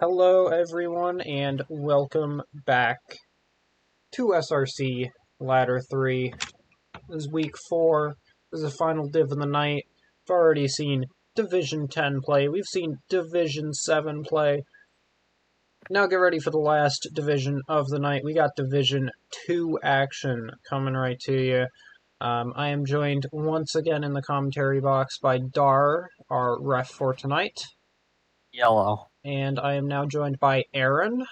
Hello, everyone, and welcome back to SRC Ladder 3. This is week 4. This is the final div of the night. We've already seen Division 10 play. We've seen Division 7 play. Now get ready for the last division of the night. We got Division 2 action coming right to you. I am joined once again in the commentary box by Dar, our ref for tonight. Yellow. And I am now joined by Aaron.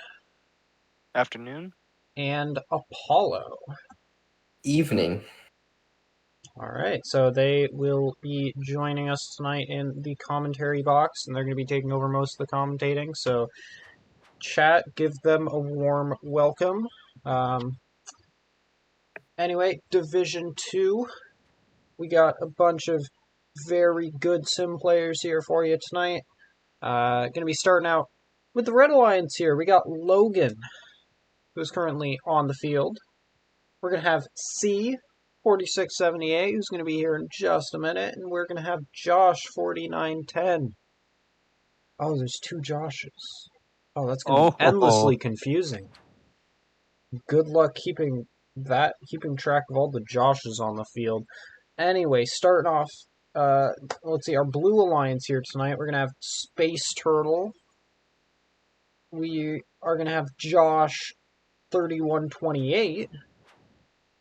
Afternoon. And Apollo. Evening. Alright, so they will be joining us tonight in the commentary box, and they're going to be taking over most of the commentating, so chat, give them a warm welcome. Anyway, Division 2, we got a bunch of very good sim players here for you tonight. Going to be starting out with the Red Alliance here. We got Logan, who's currently on the field. We're going to have C, 4678, who's going to be here in just a minute. And we're going to have Josh, 4910. Oh, there's two Joshes. Oh, that's going to be endlessly confusing. Good luck keeping track of all the Joshes on the field. Anyway, starting off, let's see, our Blue Alliance here tonight. We're going to have Space Turtle. We are going to have Josh, 3128.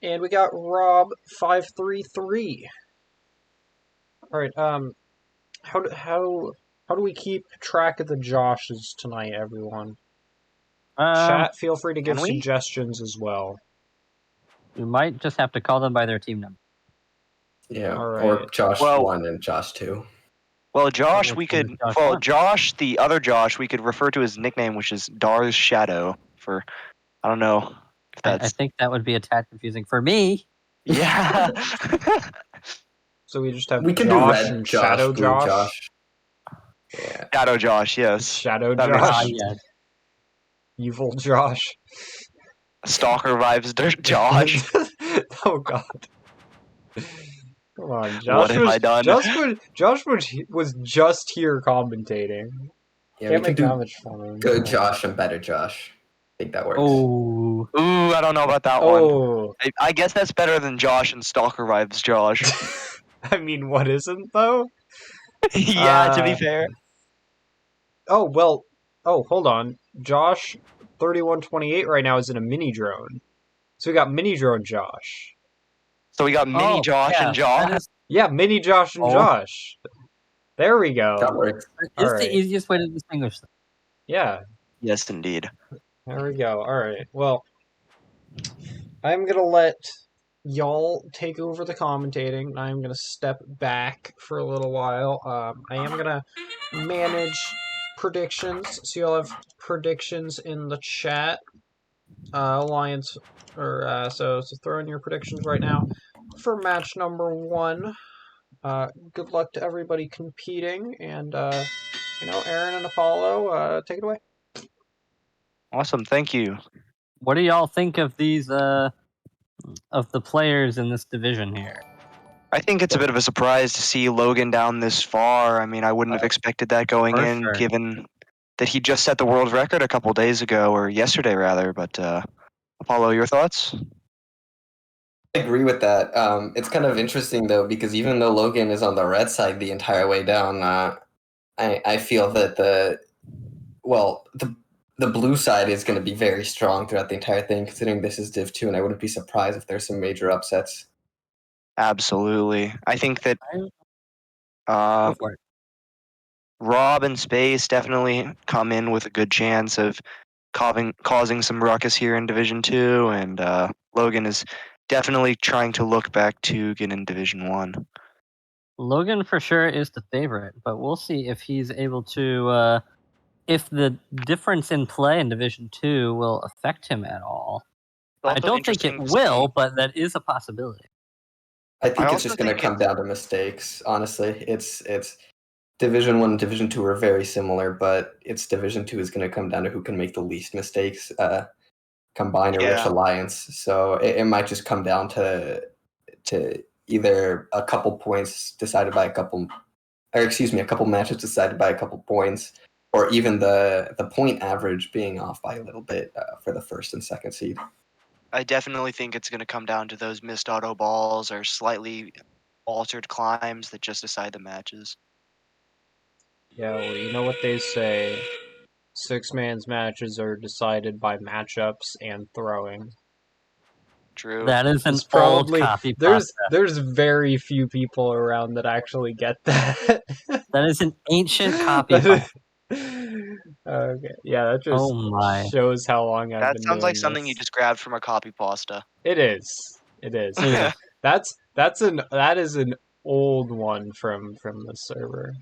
And we got Rob, 533. Alright, how do we keep track of the Joshes tonight, everyone? Chat, feel free to give suggestions as well. We might just have to call them by their team number. Yeah, right. Or Josh 1 and Josh 2. Well, Josh, Josh, the other Josh, we could refer to his nickname, which is Dar's Shadow. I don't know if that's... I think that would be a tad confusing for me. Yeah. So we just have we can Josh do red and Josh, Shadow blue Josh. Yeah. Shadow Josh, yes. Shadow That Josh. Yes. Evil Josh. Stalker vibes, Josh. Oh God. Come on, Josh. What have I done? Josh was just here commentating. Yeah, Can't we make can that do much fun of him. good Josh and better Josh. I think that works. Oh. Ooh, I don't know about that one. I guess that's better than Josh and Stalker vibes, Josh. I mean, what isn't, though? Yeah, to be fair. Oh, well, hold on. Josh, 3128 right now is in a mini drone. So we got mini drone Josh. So we got mini Josh and Josh. Yeah, mini Josh and Josh. There we go. That works. It's the easiest way to distinguish them. Yeah. Yes, indeed. There we go. Alright, well, I'm going to let y'all take over the commentating, and I'm going to step back for a little while. I am going to manage predictions, so you'll have predictions in the chat. Alliance, so throw in your predictions right now for match number 1. Good luck to everybody competing, and, Aaron and Apollo, take it away. Awesome, thank you. What do y'all think of these, of the players in this division here? I think it's a bit of a surprise to see Logan down this far. I mean, I wouldn't have expected that going in, given that he just set the world record a couple days ago, or yesterday rather, but Apollo, your thoughts? I agree with that. It's kind of interesting, though, because even though Logan is on the red side the entire way down, I feel that the blue side is going to be very strong throughout the entire thing, considering this is Div 2, and I wouldn't be surprised if there's some major upsets. Absolutely. I think that Rob and Space definitely come in with a good chance of causing some ruckus here in Division 2, and Logan is definitely trying to look back to get in Division 1. Logan for sure is the favorite, but we'll see if he's able to, if the difference in play in Division 2 will affect him at all. I don't think it will, but that is a possibility. I think it's just going to come down to mistakes, honestly. It's Division 1 and Division 2 are very similar, but it's Division 2 is going to come down to who can make the least mistakes, combine or which alliance. So it might just come down to either a couple points decided by a couple matches decided by a couple points, or even the point average being off by a little bit for the first and second seed. I definitely think it's going to come down to those missed auto balls or slightly altered climbs that just decide the matches. Yeah, well, you know what they say. 6-man's matches are decided by matchups and throwing. True. That is an It's old probably copy there's pasta. very few people around that actually get that. That is an ancient copy That pasta. Okay, yeah, that just Oh my. shows how long I've That been sounds like doing something you this. just grabbed from a copy pasta. It is. It is. Yeah. That is an old one from the server.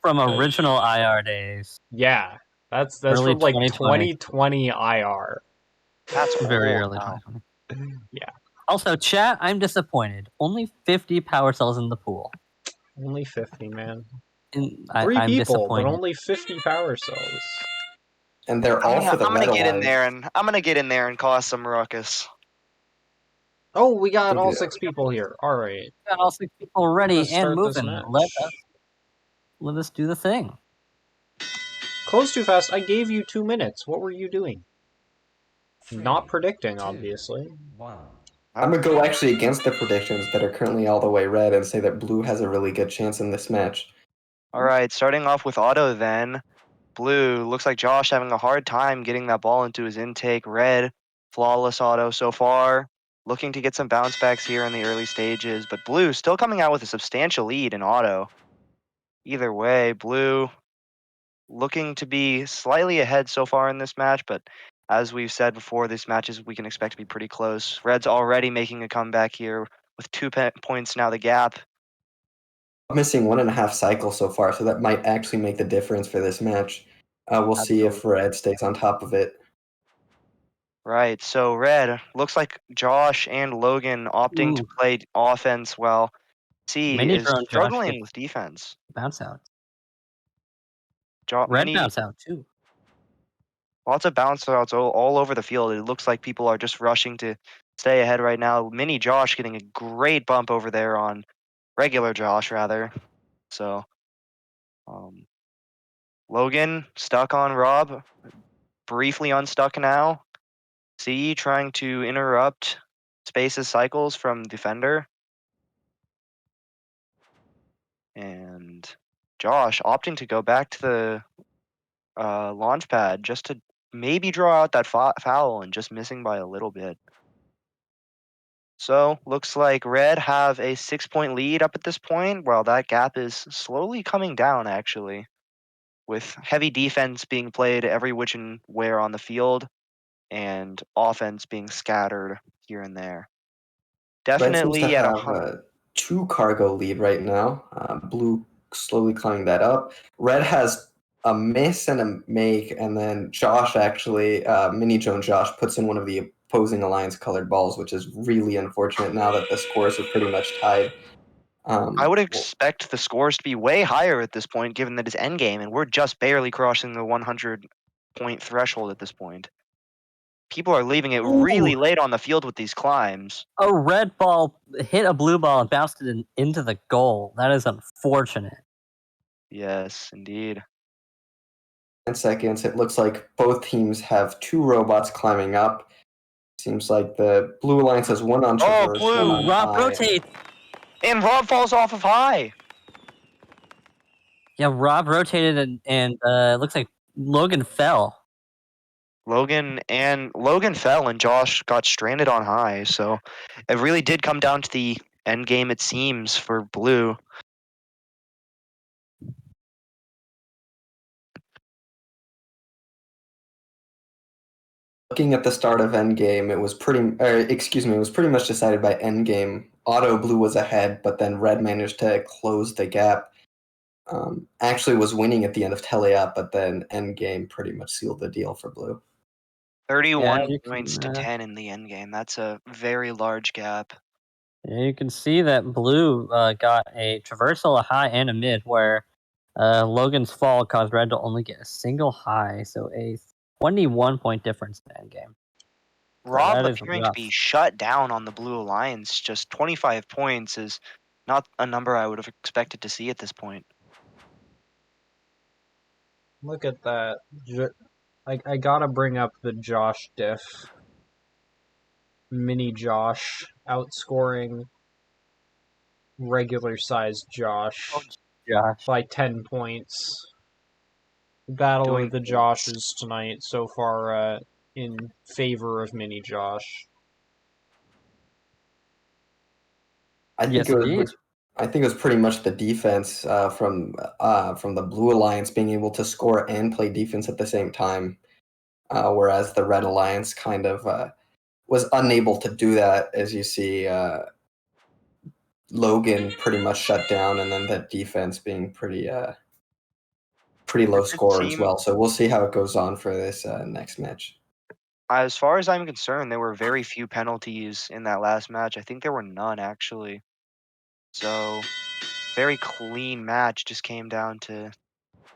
From original IR days. Yeah, that's Early from like 2020. 2020 IR. That's Very old. early Wow. 2020. Yeah, Also, chat, I'm disappointed. Only 50 power cells in the pool. only 50, man. I'm Three people, but disappointed. only 50 power cells. And they're all for the I'm gonna red get in alliance. there and I'm gonna get in there and cause some ruckus. Oh, we got all Yeah. 6 people here. All right. Got all 6 people ready Let's and start this moving. match. Let us do the thing. Close too fast. I gave you 2 minutes. What were you doing? 3, Not predicting, 2, obviously. 1. I'm gonna go actually against the predictions that are currently all the way red and say that blue has a really good chance in this match. All right, starting off with auto then. Blue, looks like Josh having a hard time getting that ball into his intake. Red, flawless auto so far. Looking to get some bounce backs here in the early stages, but Blue still coming out with a substantial lead in auto. Either way, Blue looking to be slightly ahead so far in this match, but as we've said before, these matches we can expect to be pretty close. Red's already making a comeback here with 2 points now the gap. Missing 1.5 cycles so far, so that might actually make the difference for this match. We'll see if Absolutely. red stays on top of it. Right, so Red, looks like Josh and Logan opting to Ooh. play offense while C Mini is drone Josh struggling gets with defense. bounce out. Red Many bounce out too. lots of bounce outs all over the field. It looks like people are just rushing to stay ahead right now. Mini Josh getting a great bump over there on regular Josh rather. So Logan stuck on Rob, briefly unstuck now. C trying to interrupt Space's cycles from defender. And Josh opting to go back to the launch pad just to maybe draw out that foul and just missing by a little bit. So looks like Red have a 6-point lead up at this point, while that gap is slowly coming down actually, with heavy defense being played every which and where on the field, and offense being scattered here and there. Red seems to Definitely at have a 2 cargo lead right now. Blue slowly climbing that up. Red has a miss and a make, and then Josh actually, Mini Drone Josh puts in one of the opposing alliance colored balls, which is really unfortunate now that the scores are pretty much tied. I would expect the scores to be way higher at this point, given that it's endgame, and we're just barely crossing the 100-point threshold at this point. People are leaving it really late on the field with these climbs. A red ball hit a blue ball and bounced it into the goal. That is unfortunate. Yes, indeed. 10 seconds. It looks like both teams have 2 robots climbing up. Seems like the Blue Alliance has one on traverse, Blue! one on Rob high. rotates. And Rob falls off of high. Yeah, Rob rotated and looks like Logan fell. Logan fell and Josh got stranded on high, so it really did come down to the end game, it seems, for Blue. Looking at the start of Endgame, it was pretty much decided by Endgame. Auto Blue was ahead, but then Red managed to close the gap. Actually was winning at the end of Teleop, but then Endgame pretty much sealed the deal for Blue. 31 Yeah, points to 10 in the end game. That's a very large gap. Yeah, you can see that Blue got a traversal, a high, and a mid, where Logan's fall caused Red to only get a single high, so a 21-point difference in the end game. Rob that is appearing to rough. be shut down on the Blue Alliance. Just 25 points is not a number I would have expected to see at this point. Look at that. I gotta bring up the Josh diff. Mini Josh outscoring regular sized Josh Josh. by 10 points. Battle Doing of the Joshes tonight so far in favor of Mini Josh. I think Yes, it indeed. was. I think it was pretty much the defense from the Blue Alliance being able to score and play defense at the same time, whereas the Red Alliance kind of was unable to do that. As you see, Logan pretty much shut down, and then that defense being pretty low score as well. So we'll see how it goes on for this next match. As far as I'm concerned, there were very few penalties in that last match. I think there were none, actually. So, very clean match. Just came down to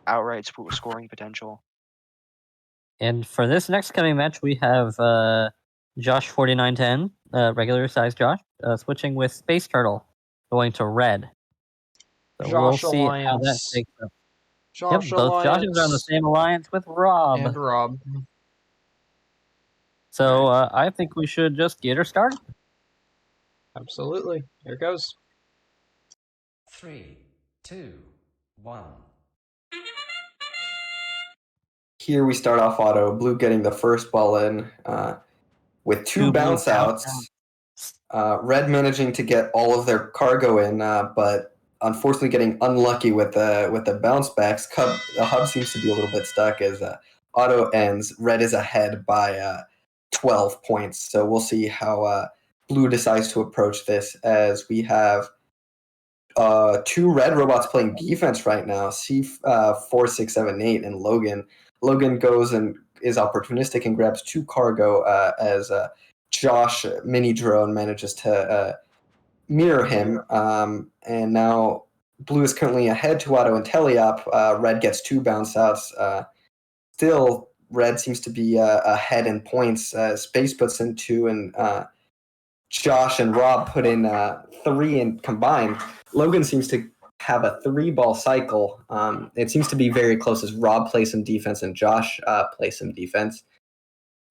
outright scoring potential. And for this next coming match, we have Josh 4910, regular size Josh, switching with Space Turtle, going to red. So we'll Josh see how that Alliance. takes up. Josh Yep, both Joshes are on the Alliance same alliance with Rob. and Rob. So I think we should just get her started. Absolutely. Here goes. 3, 2, 1. Here we start off auto. Blue getting the first ball in with two bounce outs. Red managing to get all of their cargo in, but unfortunately getting unlucky with the bounce backs. The hub seems to be a little bit stuck as auto ends. Red is ahead by 12 points. So we'll see how Blue decides to approach this, as we have two red robots playing defense right now. C4678 and Logan. Logan goes and is opportunistic and grabs two cargo as Josh Mini Drone manages to mirror him. And now Blue is currently ahead to Auto and Teleop. Red gets two bounce outs. Still, Red seems to be ahead in points. Space puts in two, and Josh and Rob put in three in combined. Logan seems to have a three-ball cycle. It seems to be very close as Rob plays some defense and Josh plays some defense.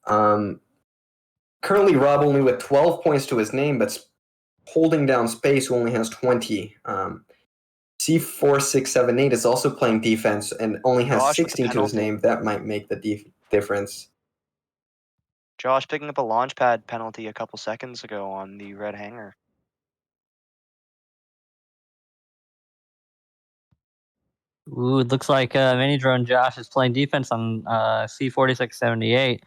Currently, Rob only with 12 points to his name, but holding down Space, who only has 20. C4678 is also playing defense and only has Josh with 16 to his name. That might make the difference. Josh picking up a launch pad penalty a couple seconds ago on the red hanger. Ooh, it looks like Mini Drone Josh is playing defense on C4678,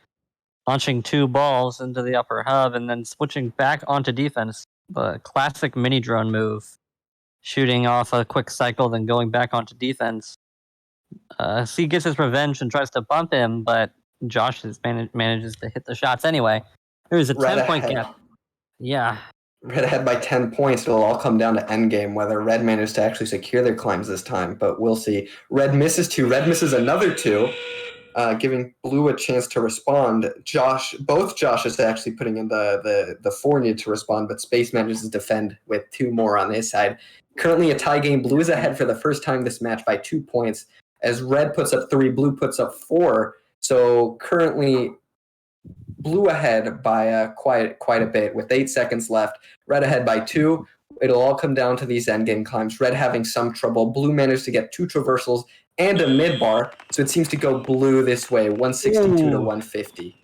launching two balls into the upper hub and then switching back onto defense. The classic Mini Drone move, shooting off a quick cycle, then going back onto defense. C gets his revenge and tries to bump him, but Josh manages to hit the shots anyway. There's a 10-point gap. Yeah. Red ahead by 10 points. It'll all come down to endgame, whether Red manages to actually secure their climbs this time, but we'll see. Red misses two. Red misses another two, giving Blue a chance to respond. Both Joshes actually putting in the forward to respond, but Space manages to defend with two more on his side. Currently a tie game. Blue is ahead for the first time this match by 2 points, as Red puts up 3, Blue puts up 4. So currently Blue ahead by quite a bit with 8 seconds left. Red ahead by 2. It'll all come down to these endgame climbs. Red having some trouble. Blue managed to get 2 traversals and a mid bar, so it seems to go Blue this way, 162 to 150.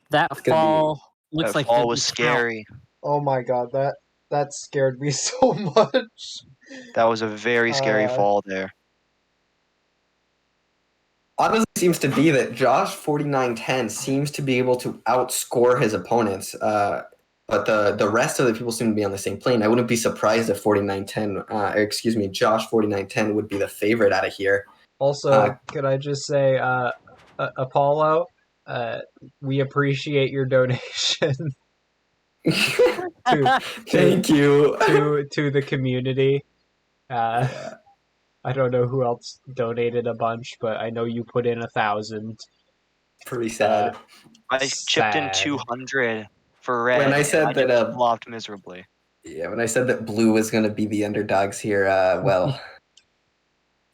That fall looks like fall was scary. Oh my god, that scared me so much. That was a very scary fall there. Honestly, seems to be that Josh 4910 seems to be able to outscore his opponents, but the rest of the people seem to be on the same plane. I wouldn't be surprised if Josh 4910 would be the favorite out of here. Also, could I just say, Apollo, we appreciate your donation. Thank you to the community. I don't know who else donated a bunch, but I know you put in 1,000. Pretty sad. I chipped in 200 for Red. When I said that flopped miserably. Yeah, when I said that Blue was going to be the underdogs here, well,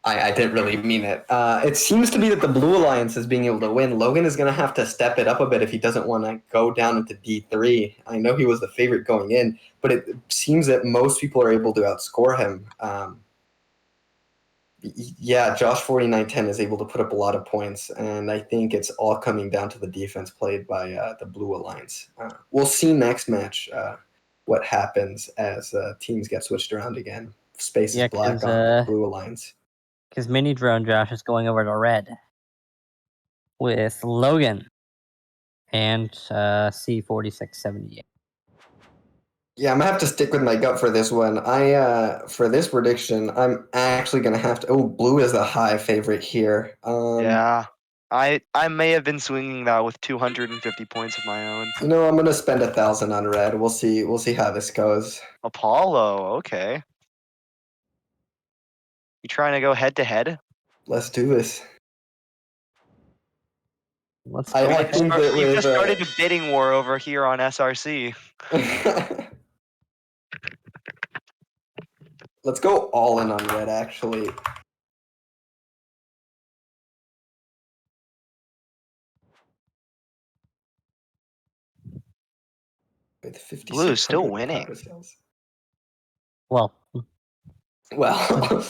I didn't really mean it. It seems to be that the Blue Alliance is being able to win. Logan is going to have to step it up a bit if he doesn't want to go down into D3. I know he was the favorite going in, but it seems that most people are able to outscore him. Yeah, Josh 4910 is able to put up a lot of points, and I think it's all coming down to the defense played by the Blue Alliance. We'll see next match what happens as teams get switched around again. Space is black on Blue Alliance. Because Mini Drone Josh is going over to red with Logan and C4678. Yeah, I'm gonna have to stick with my gut for this one. For this prediction, I'm actually gonna have to. Oh, blue is the high favorite here. Yeah, I may have been swinging that with 250 points of my own. You know, I'm gonna spend 1,000 on red. We'll see. We'll see how this goes. Apollo, okay. You trying to go head to head? Let's do this. Let's I think that we with just started a bidding war over here on SRC. Let's go all in on red, actually. With 56 Blue is still winning. Well. Well.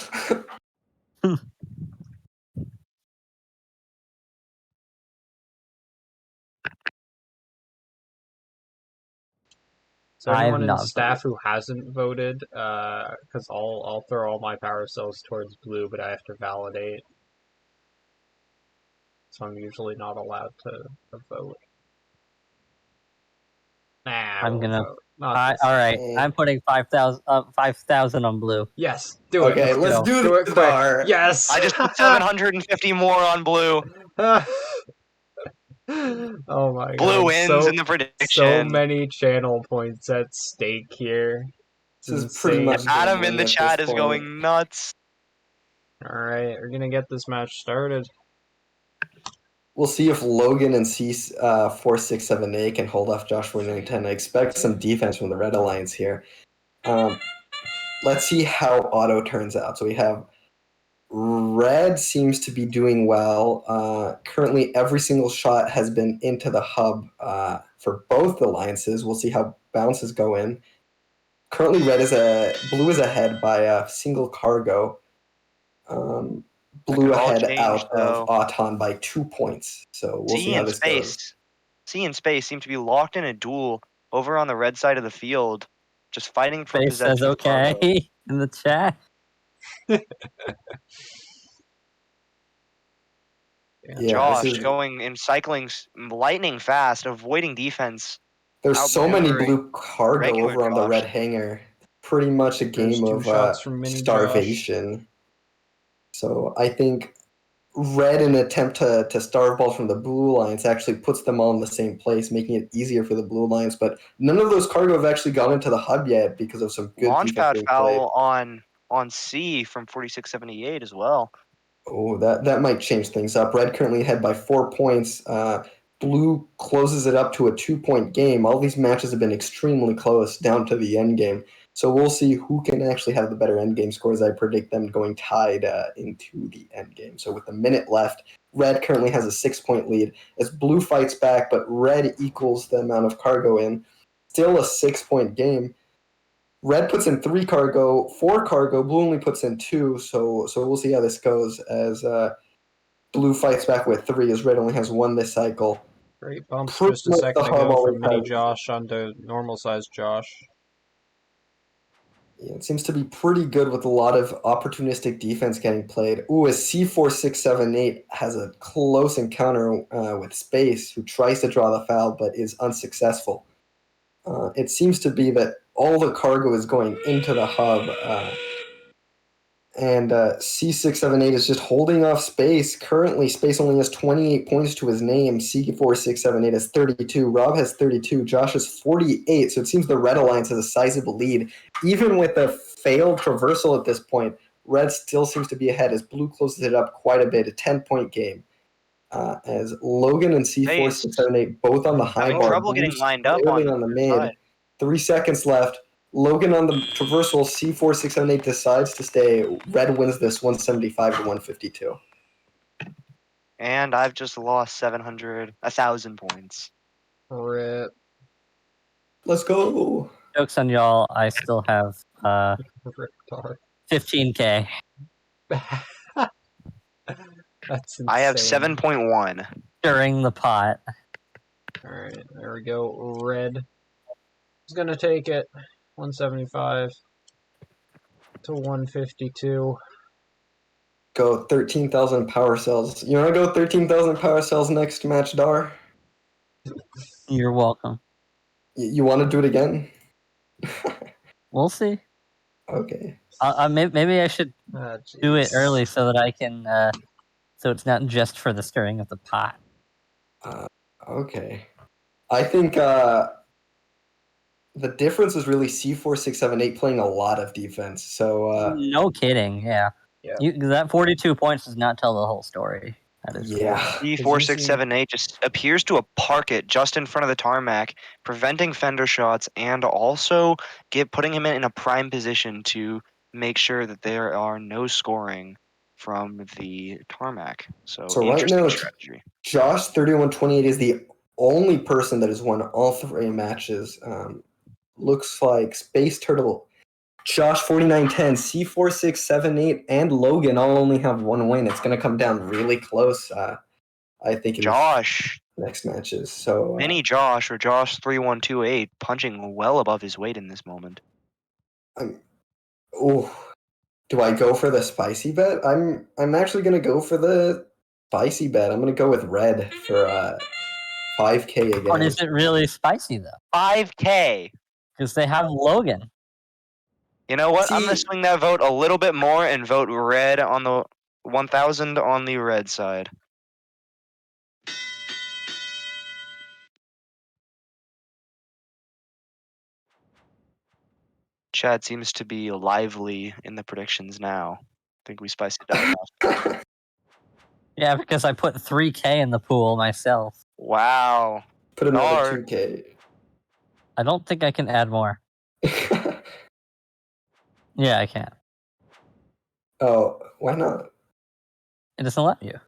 So anyone in staff who hasn't voted, because I'll throw all my power cells towards blue, but I have to validate. So I'm usually not allowed to vote. Nah, I'm gonna. vote. All right, I'm putting 5,000 on blue. Yes, do it. Okay, let's do it quick. Yes. I just put 750 more on blue. Oh my god. Blue wins in the prediction. So many channel points at stake here. This is pretty much Adam in the chat is going nuts. Alright, we're gonna get this match started. We'll see if Logan and C4678 can hold off Josh 4910. I expect some defense from the Red Alliance here. Let's see how auto turns out. So we have red seems to be doing well. Currently, every single shot has been into the hub for both alliances. We'll see how bounces go in. Currently, blue is ahead by a single cargo. Blue ahead out of Auton by 2 points. So we'll see how this goes. C and Space seem to be locked in a duel over on the red side of the field, just fighting for possession. Says okay in the chat. Josh going and cycling lightning fast, avoiding defense. There's so many blue cargo over on the red hangar. Pretty much a game of starvation. So I think red, in an attempt to starve balls from the Blue Alliance, actually puts them all in the same place, making it easier for the Blue Alliance. But none of those cargo have actually gone into the hub yet because of some good launchpad foul on C from 4678 as well. Oh, that might change things up. Red currently ahead by 4 points. Blue closes it up to a 2-point game. All these matches have been extremely close down to the end game. So we'll see who can actually have the better end game scores. I predict them going tied into the end game. So with a minute left, red currently has a 6-point lead as blue fights back, but red equals the amount of cargo in. Still a 6-point game. Red puts in 4 cargo, blue only puts in 2, so we'll see how this goes as blue fights back with 3 as red only has 1 this cycle. Great bumps just a second ago from Mini Josh onto normal size Josh. Yeah, it seems to be pretty good with a lot of opportunistic defense getting played. Ooh, as C4678 has a close encounter with Space, who tries to draw the foul but is unsuccessful. It seems to be that all the cargo is going into the hub, and C678 is just holding off Space. Currently, Space only has 28 points to his name. C4678 has 32. Rob has 32. Josh has 48. So it seems the Red Alliance has a sizable lead. Even with a failed traversal at this point, Red still seems to be ahead as Blue closes it up quite a bit, a 10-point game. As Logan and C4678 both on the high bar. Trouble getting lined up on the mid. 3 seconds left. Logan on the traversal, C4, 6, 7, 8 decides to stay. Red wins this 175 to 152. And I've just lost 1,000 points. Rip. Let's go. Jokes on y'all. I still have Rip tar. 15K. That's insane. I have 7.1. During the pot. Alright, there we go. Red is going to take it 175 to 152. Go 13,000 power cells. You want to go 13,000 power cells next match, Dar? You're welcome. You want to do it again? We'll see. Okay. Maybe I should do it Jeez. early so that I can, so it's not just for the stirring of the pot. Okay. I think the difference is really C4, 6, 7, 8 playing a lot of defense. So No kidding, yeah. Yeah. That 42 points does not tell the whole story. That is yeah. D4, 6, 7, 8 just appears to park it just in front of the tarmac, preventing fender shots, and also putting him in a prime position to make sure that there are no scoring from the tarmac. So right interesting now, strategy. Josh 3128 is the only person that has won all 3 matches. Looks like Space Turtle, Josh 4910, C4, 6, 7, 8, and Logan all only have 1 win. It's going to come down really close, I think, in Josh, the next matches. So mini Josh, or Josh 3128, punching well above his weight in this moment. Do I go for the spicy bet? I'm actually going to go for the spicy bet. I'm going to go with red for 5K again. But is it really spicy, though? 5K. Because they have Logan. You know what? I'm going to See- swing that vote a little bit more and vote red on the 1,000 on the red side. Chad seems to be lively in the predictions now. I think we spiced it up enough. Yeah, because I put 3K in the pool myself. Wow. Put another Dar. 2K. I don't think I can add more. Yeah, I can. Oh, why not? It doesn't let you.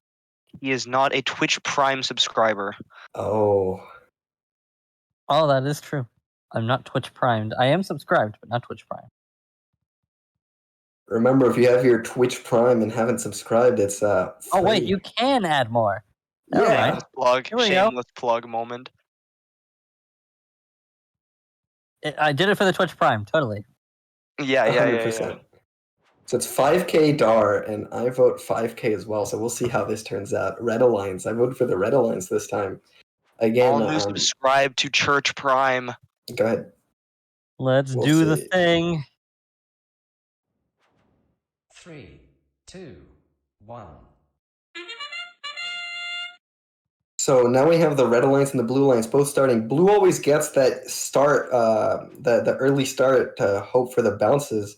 He is not a Twitch Prime subscriber. Oh. Oh, that is true. I'm not Twitch primed. I am subscribed, but not Twitch Prime. Remember, if you have your Twitch Prime and haven't subscribed, it's free. Oh, wait, you can add more. Yeah. Alright. Plug. Here we go. Shameless plug moment. I did it for the Twitch Prime, totally. Yeah. 100%. So it's 5K Dar, and I vote 5K as well. So we'll see how this turns out. Red Alliance. I voted for the Red Alliance this time. Again, All new subscribe to Church Prime. go ahead. Let's We'll do the see. thing. 3, 2, 1. So now we have the Red Alliance and the Blue Alliance both starting. Blue always gets that start, the early start to hope for the bounces,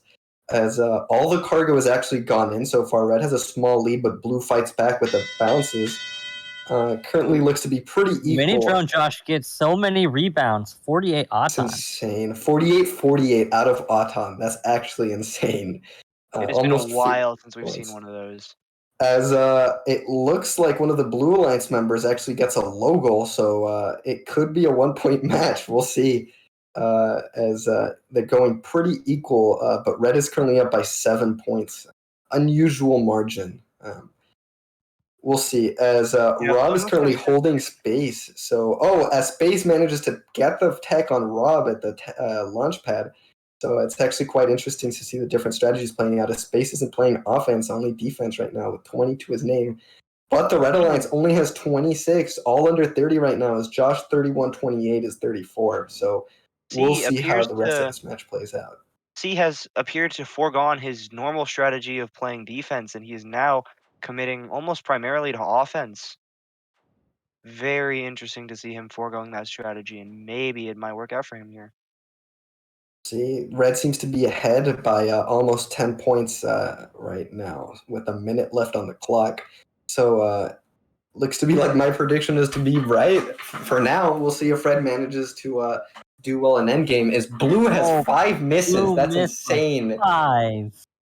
as all the cargo has actually gone in so far. Red has a small lead, but Blue fights back with the bounces. Currently looks to be pretty equal. Mini Drone Josh gets so many rebounds. 48 It's Auton. insane. 48-48 out of Auton. That's actually insane. It has been a Almost while since we've points. seen one of those. As it looks like one of the Blue Alliance members actually gets a low goal, so it could be a 1-point match. We'll see. As they're going pretty equal, but Red is currently up by 7 points. Unusual margin. We'll see. As Rob is currently holding Space, so as Space manages to get the tech on Rob at the launch pad. So it's actually quite interesting to see the different strategies playing out. As Space isn't playing offense, only defense right now with 20 to his name. But the Red Alliance only has 26, all under 30 right now, as Josh 31-28 is 34. So we'll see how the rest of this match plays out. C has appeared to foregone his normal strategy of playing defense, and he is now committing almost primarily to offense. Very interesting to see him foregoing that strategy, and maybe it might work out for him here. See, Red seems to be ahead by almost 10 points right now, with a minute left on the clock. So looks to be like my prediction is to be right for now. We'll see if Red manages to do well in endgame is blue has 5 misses. Blue That's missed by insane. 5.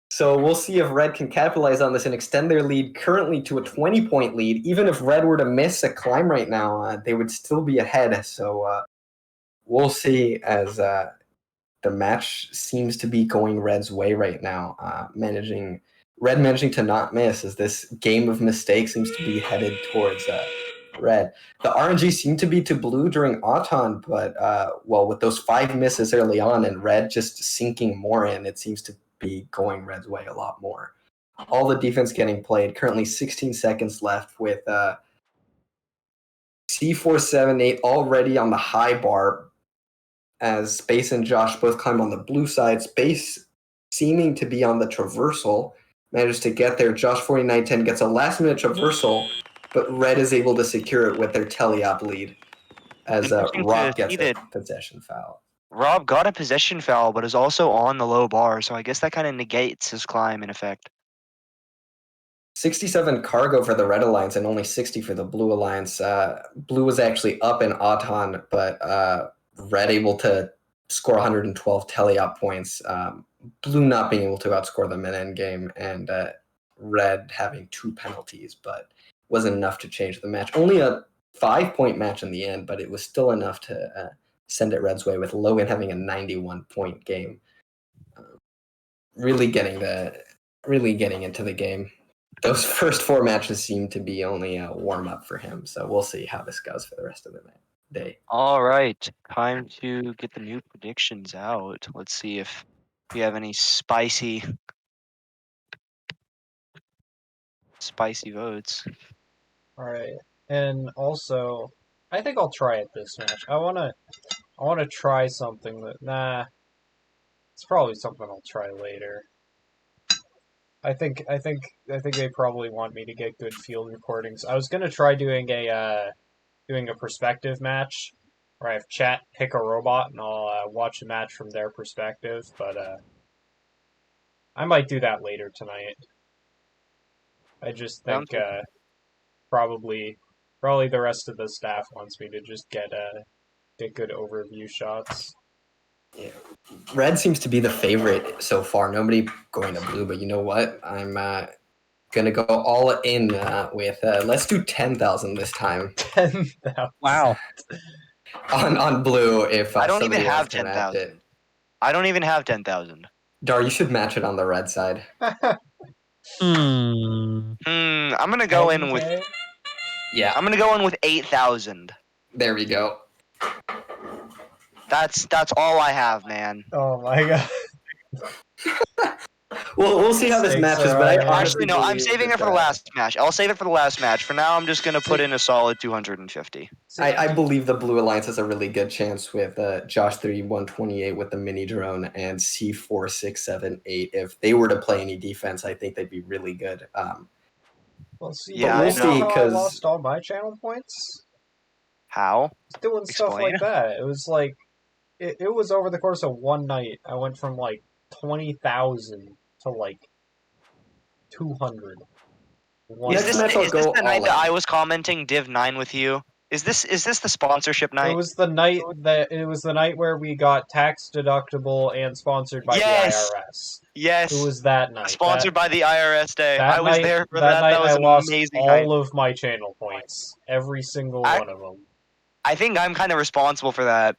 So we'll see if red can capitalize on this and extend their lead currently to a 20-point lead. Even if red were to miss a climb right now, they would still be ahead. So we'll see as the match seems to be going red's way right now. Red managing to not miss as this game of mistakes seems to be headed towards red. The RNG seemed to be to blue during Auton, but with those 5 misses early on and red just sinking more in, it seems to be going red's way a lot more. All the defense getting played. Currently 16 seconds left with C478 already on the high bar as Space and Josh both climb on the blue side. Space seeming to be on the traversal, manages to get there. Josh 4910 gets a last minute traversal, but red is able to secure it with their teleop lead as Rob gets a possession foul. Rob got a possession foul, but is also on the low bar, so I guess that kind of negates his climb in effect. 67 cargo for the Red Alliance and only 60 for the Blue Alliance. Blue was actually up in Auton, but Red able to score 112 teleop points. Blue not being able to outscore them in endgame, and Red having 2 penalties, but wasn't enough to change the match. Only a 5-point match in the end, but it was still enough to send it Red's way, with Logan having a 91-point game. Really getting into the game. Those first 4 matches seem to be only a warm-up for him, so we'll see how this goes for the rest of the day. All right, time to get the new predictions out. Let's see if we have any spicy votes. All right, and also, I think I'll try it this match. I wanna try something that it's probably something I'll try later. I think they probably want me to get good field recordings. I was gonna try doing a perspective match where I have chat pick a robot and I'll watch a match from their perspective, but I might do that later tonight. I just think probably the rest of the staff wants me to just get good overview shots. Yeah. Red seems to be the favorite so far. Nobody going to blue, but you know what? I'm gonna go all in with let's do 10,000 this time. 10,000. Wow. On blue, if I don't even somebody have wants to match 10,000. it. I don't even have 10,000. Dar, you should match it on the red side. I'm gonna go in with. Yeah, I'm gonna go in with 8,000. there we go. That's all I have, man. Oh my god. Well, we'll see how this Stakes matches, are but I high. honestly Actually, no, I'm believe saving that, it for the last match. I'll save it for the last match. For now, I'm just gonna put in a solid 250. I believe the Blue Alliance has a really good chance with Josh 3128 with the mini drone and C4678. If they were to play any defense, I think they'd be really good. Well, see, Yeah, we'll I see, know how I 'cause- lost all my channel points? How? Doing stuff Explain. like that. It was like, it was over the course of one night. I went from like 20,000 to like 200. Is this match I'll the go night all that in. I was commenting Div 9 with you? Is this the sponsorship night? It was the night where we got tax deductible and sponsored by Yes! the IRS. Yes. It was that night. Sponsored by the IRS Day. That I was night, there for that that. night That was I an lost amazing all night. of my channel points. Every single one of them. I think I'm kind of responsible for that.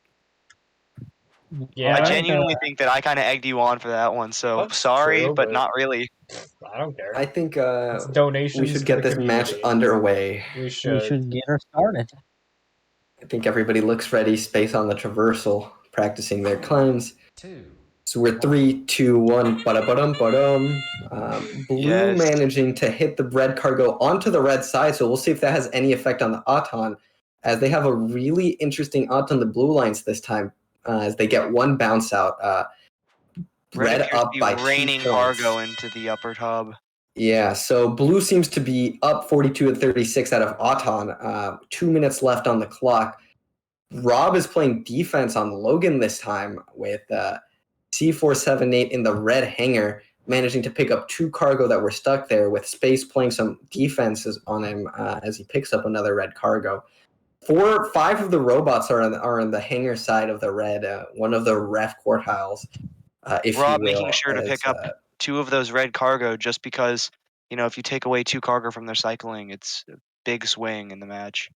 Yeah. I genuinely think that I kind of egged you on for that one. So That's sorry, true, but but- not really. I don't care. I think It's donations we should to get the this match community. underway. We We should. should get her started. I think everybody looks ready. Space on the traversal, practicing their climbs. 2, So we're 3, 2, 1. Ba-da-ba-dum, ba-dum. Blue Yes. managing to hit the red cargo onto the red side. So we'll see if that has any effect on the Auton, as they have a really interesting Auton the Blue Alliance this time, as they get one bounce out. Red appears to up be by raining 2 points. cargo into the upper tub. Yeah, so blue seems to be up 42-36 out of Auton. 2 minutes left on the clock. Rob is playing defense on Logan this time with C478 in the red hangar, managing to pick up 2 cargo that were stuck there, with Space playing some defenses on him as he picks up another red cargo. 5 of the robots are on the hangar side of the red, one of the ref quartiles, if Rob you will. making sure to pick up 2 of those red cargo just because, if you take away 2 cargo from their cycling, it's a big swing in the match.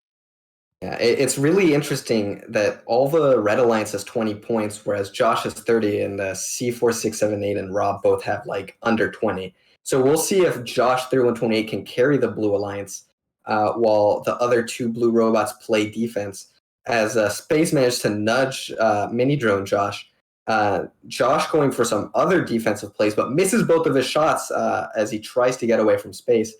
Yeah, it's really interesting that all the Red Alliance has 20 points, whereas Josh has 30, and C4, 6, 7, 8, and Rob both have like under 20. So we'll see if Josh 3128 can carry the Blue Alliance while the other 2 blue robots play defense. As Space managed to nudge Mini Drone Josh. Josh going for some other defensive plays, but misses both of his shots as he tries to get away from Space.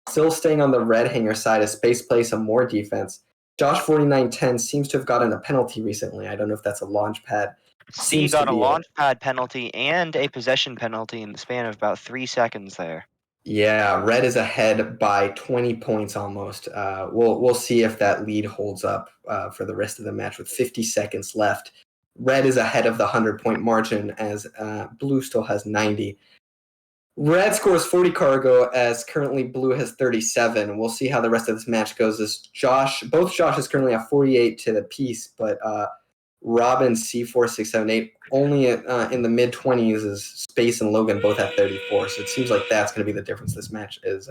Still staying on the red hangar side as Space plays some more defense. Josh 4910 seems to have gotten a penalty recently. I don't know if that's a launch pad. C got a launch pad penalty and a possession penalty in the span of about 3 seconds there. Yeah, red is ahead by 20 points almost. We'll see if that lead holds up for the rest of the match with 50 seconds left. Red is ahead of the 100-point margin as blue still has 90. Red scores 40 cargo as currently blue has 37. We'll see how the rest of this match goes as both Joshes currently have 48 to the piece, but Robin, C4, 6, 7, 8 only in the mid-20s as Space and Logan both have 34. So it seems like that's going to be the difference this match is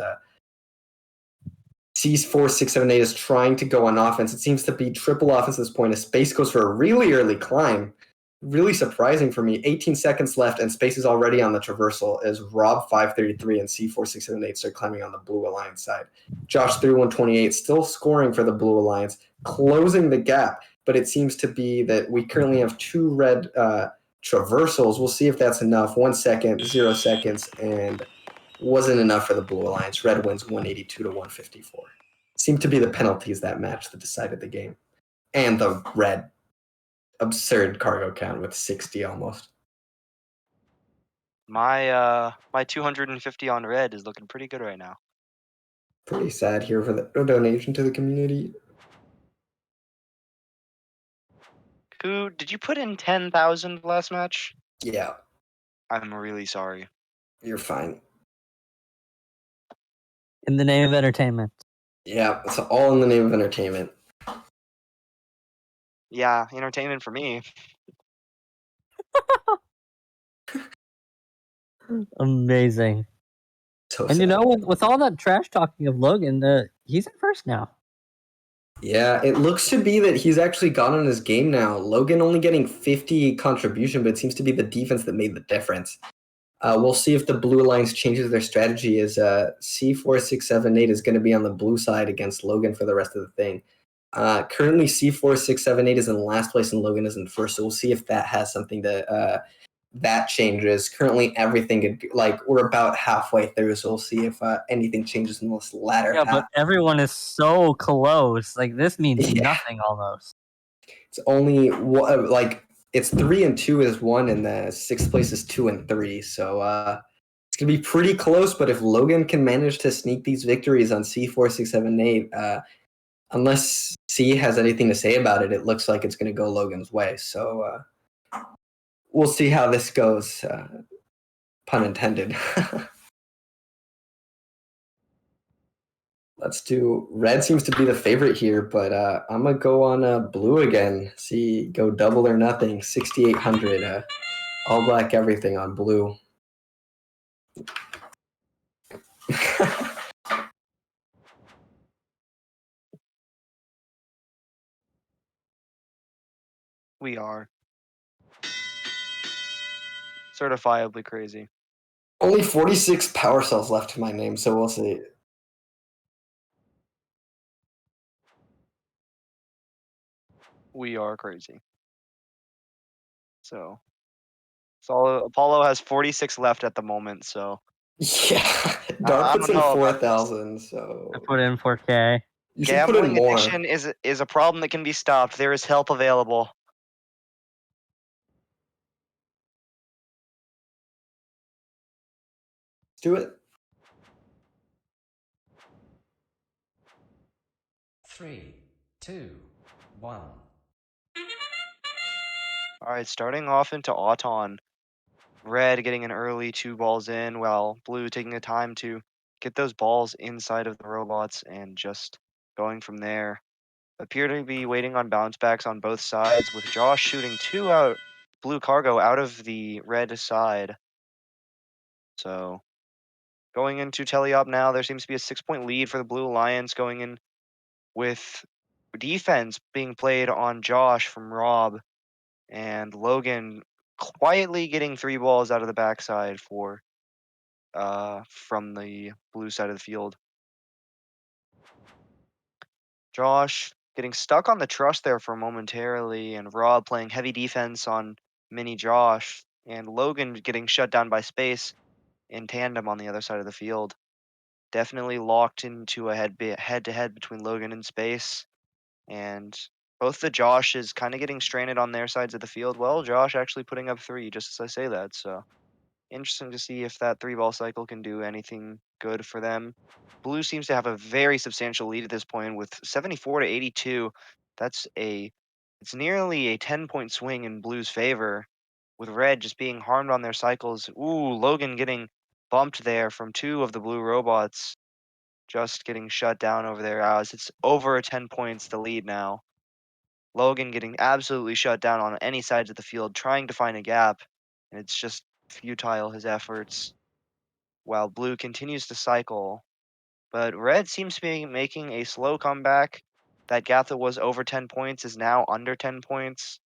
C4, 6, 7, 8 is trying to go on offense. It seems to be triple offense at this point as Space goes for a really early climb. Really surprising for me. 18 seconds left, and Space is already on the traversal as Rob 533 and C4 678 start climbing on the Blue Alliance side. Josh 3128 still scoring for the Blue Alliance, closing the gap, but it seems to be that we currently have 2 red traversals. We'll see if that's enough. 1 second, 0 seconds, and wasn't enough for the Blue Alliance. Red wins 182 to 154. Seemed to be the penalties that match that decided the game. And the red absurd cargo count with 60 almost. My 250 on red is looking pretty good right now. Pretty sad here for the donation to the community. Who did you put in 10,000 last match? Yeah, I'm really sorry. you're fine. In the name of entertainment. Yeah, it's all in the name of entertainment. Yeah, entertainment for me. Amazing. So And sad. with all that trash talking of Logan, he's in first now. Yeah, it looks to be that he's actually got on his game now. Logan only getting 50 contribution, but it seems to be the defense that made the difference. We'll see if the Blue Alliance changes their strategy as C4, 6, 7, 8 is going to be on the blue side against Logan for the rest of the thing. Currently, C4, 6, 7, 8 is in last place and Logan is in first, so we'll see if that has something to... that changes. Currently, everything we're about halfway through, so we'll see if anything changes in this latter half. But everyone is so close. Like this means nothing almost. It's only it's 3 and 2 is 1, and the 6th place is 2 and 3. So it's gonna be pretty close. But if Logan can manage to sneak these victories on C4, 6, 7, 8, unless C has anything to say about it, it looks like it's gonna go Logan's way. So. We'll see how this goes, pun intended. Let's do red seems to be the favorite here, but I'm gonna go on blue again. See, go double or nothing. 6,800. All black everything on blue. We are. Certifiably crazy. Only 46 power cells left to my name, so we'll see. We are crazy. So Apollo has 46 left at the moment, so. Yeah, Dark puts in 4,000, so. I put in 4K. You should put in Gambling more. addiction is a problem that can be stopped. There is help available. Let's do it. 3, 2, 1. Alright, starting off into Auton. Red getting an early 2 balls in, while blue taking the time to get those balls inside of the robots and just going from there. appear to be waiting on bounce backs on both sides, with Josh shooting 2 out blue cargo out of the red side. So going into teleop now, there seems to be a 6-point lead for the Blue Alliance, going in with defense being played on Josh from Rob, and Logan quietly getting 3 balls out of the backside for from the blue side of the field. Josh getting stuck on the truss there for momentarily, and Rob playing heavy defense on mini Josh, and Logan getting shut down by space in tandem on the other side of the field. Definitely locked into a head-to-head between Logan and space, and both the Joshes kind of getting stranded on their sides of the field. Well, Josh actually putting up 3 just as I say that, so interesting to see if that 3-ball cycle can do anything good for them. Blue seems to have a very substantial lead at this point with 74 to 82. It's nearly a 10-point swing in Blue's favor, with Red just being harmed on their cycles. Ooh, Logan getting bumped there from 2 of the Blue robots, just getting shut down over there as it's over 10 points the lead now. Logan getting absolutely shut down on any sides of the field, trying to find a gap, and it's just futile, his efforts, while Blue continues to cycle. But Red seems to be making a slow comeback. That gap that was over 10 points is now under 10 points,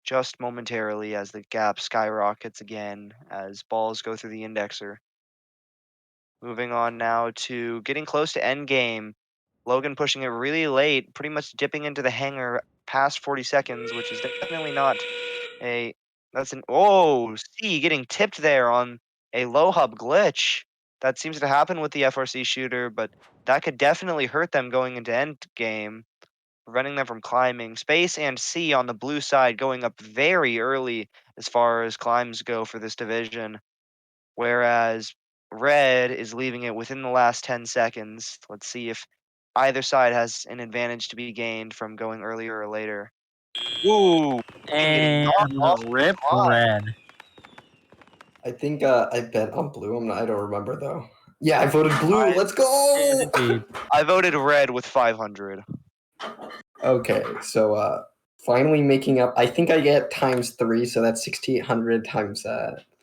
just momentarily, as the gap skyrockets again as balls go through the indexer. Moving on now to getting close to endgame. Logan pushing it really late, pretty much dipping into the hangar past 40 seconds, which is definitely not a... C getting tipped there on a low hub glitch. That seems to happen with the FRC shooter, but that could definitely hurt them going into endgame, preventing them from climbing. Space and C on the blue side going up very early as far as climbs go for this division, whereas Red is leaving it within the last 10 seconds. Let's see if either side has an advantage to be gained from going earlier or later. Ooh, getting knocked off the rip climb. Red. I think I bet on Blue. I don't remember though. Yeah, I voted Blue. Let's go. I voted Red with 500. Okay, so finally making up. I think I get ×3, so that's 6,800 times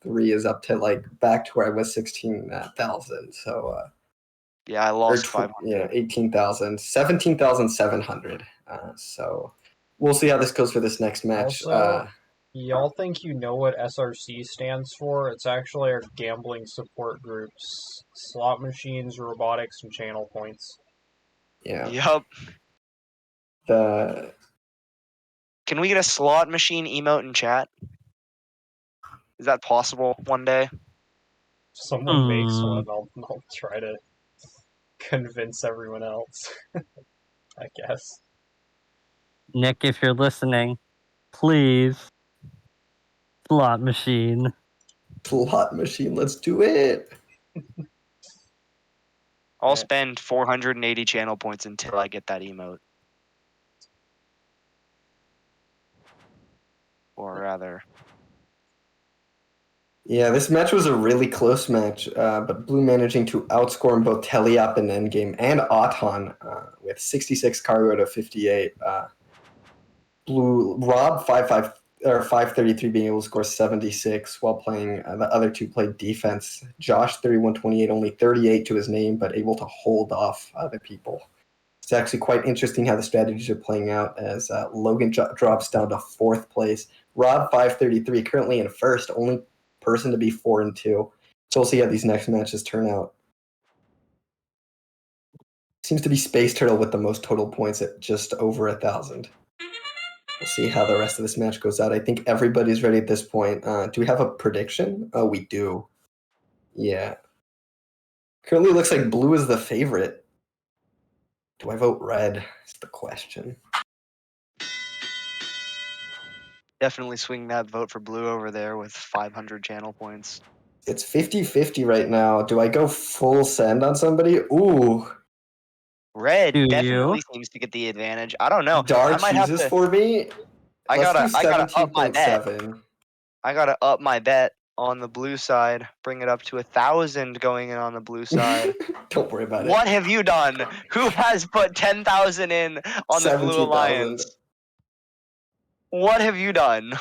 3 is up to like back to where I was 16,000. So yeah, I lost 500. Yeah, 18,000, 17,700. So we'll see how this goes for this next match. Also, y'all think you know what SRC stands for? It's actually our gambling support groups: slot machines, robotics, and channel points. Yeah. Yup. The Can we get a slot machine emote in chat? Is that possible one day? If someone makes one, I'll try to convince everyone else. I guess. Nick, if you're listening, please. Slot machine. slot machine. Let's do it. I'll spend 480 channel points until I get that emote. Or rather. Yeah, this match was a really close match, but Blue managing to outscore in both Teleop and Endgame and Auton with 66 cargo to 58. Blue Rob 533 being able to score 76 while playing the other 2 played defense. Josh 3128 only 38 to his name, but able to hold off other people. It's actually quite interesting how the strategies are playing out as Logan drops down to 4th place. Rob 533 currently in 1st, only person to be 4-2. So we'll see how these next matches turn out. Seems to be Space Turtle with the most total points at just over 1,000. We'll see how the rest of this match goes out. I think everybody's ready at this point. Do we have a prediction? Oh, we do. Yeah. Currently looks like Blue is the favorite. Do I vote Red? Is the question. Definitely swing that vote for Blue over there with 500 channel points. It's 50-50 right now. Do I go full send on somebody? Ooh. Red definitely seems to get the advantage. I don't know. Dar I might have chooses to. for me. I gotta up my bet. I gotta up my bet on the blue side. Bring it up to 1,000 going in on the blue side. Don't worry about What it. have you done? Who has put 10,000 in on the Blue 17,000. Alliance? What have you done?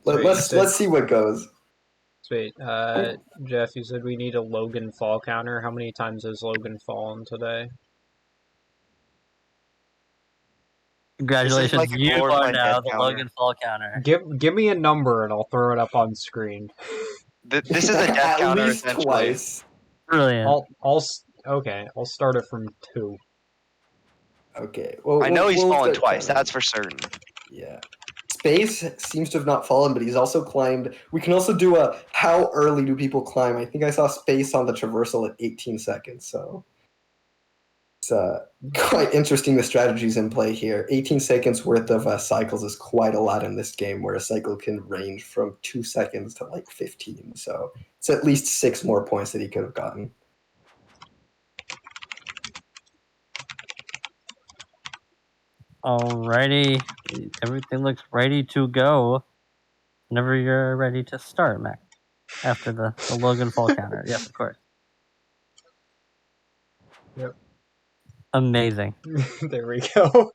Let's see what goes. Sweet. Jeff, you said we need a Logan fall counter. How many times has Logan fallen today? Congratulations, like a you are glorified now death the counter. Logan fall counter. Give me a number and I'll throw it up on screen. This is a death At counter, least essentially. twice. Brilliant. I'll start it from 2. Okay. Well, I know he's fallen start twice, counting. that's for certain. Yeah. Space seems to have not fallen, but he's also climbed. We can also do a how early do people climb? I think I saw Space on the traversal at 18 seconds, so it's quite interesting the strategies in play here. 18 seconds worth of cycles is quite a lot in this game, where a cycle can range from 2 seconds to like 15. So it's at least 6 more points that he could have gotten. Alrighty, everything looks ready to go. Whenever you're ready to start, Mac. After the Logan fall counter. Yes, of course. Yep. Amazing. There we go.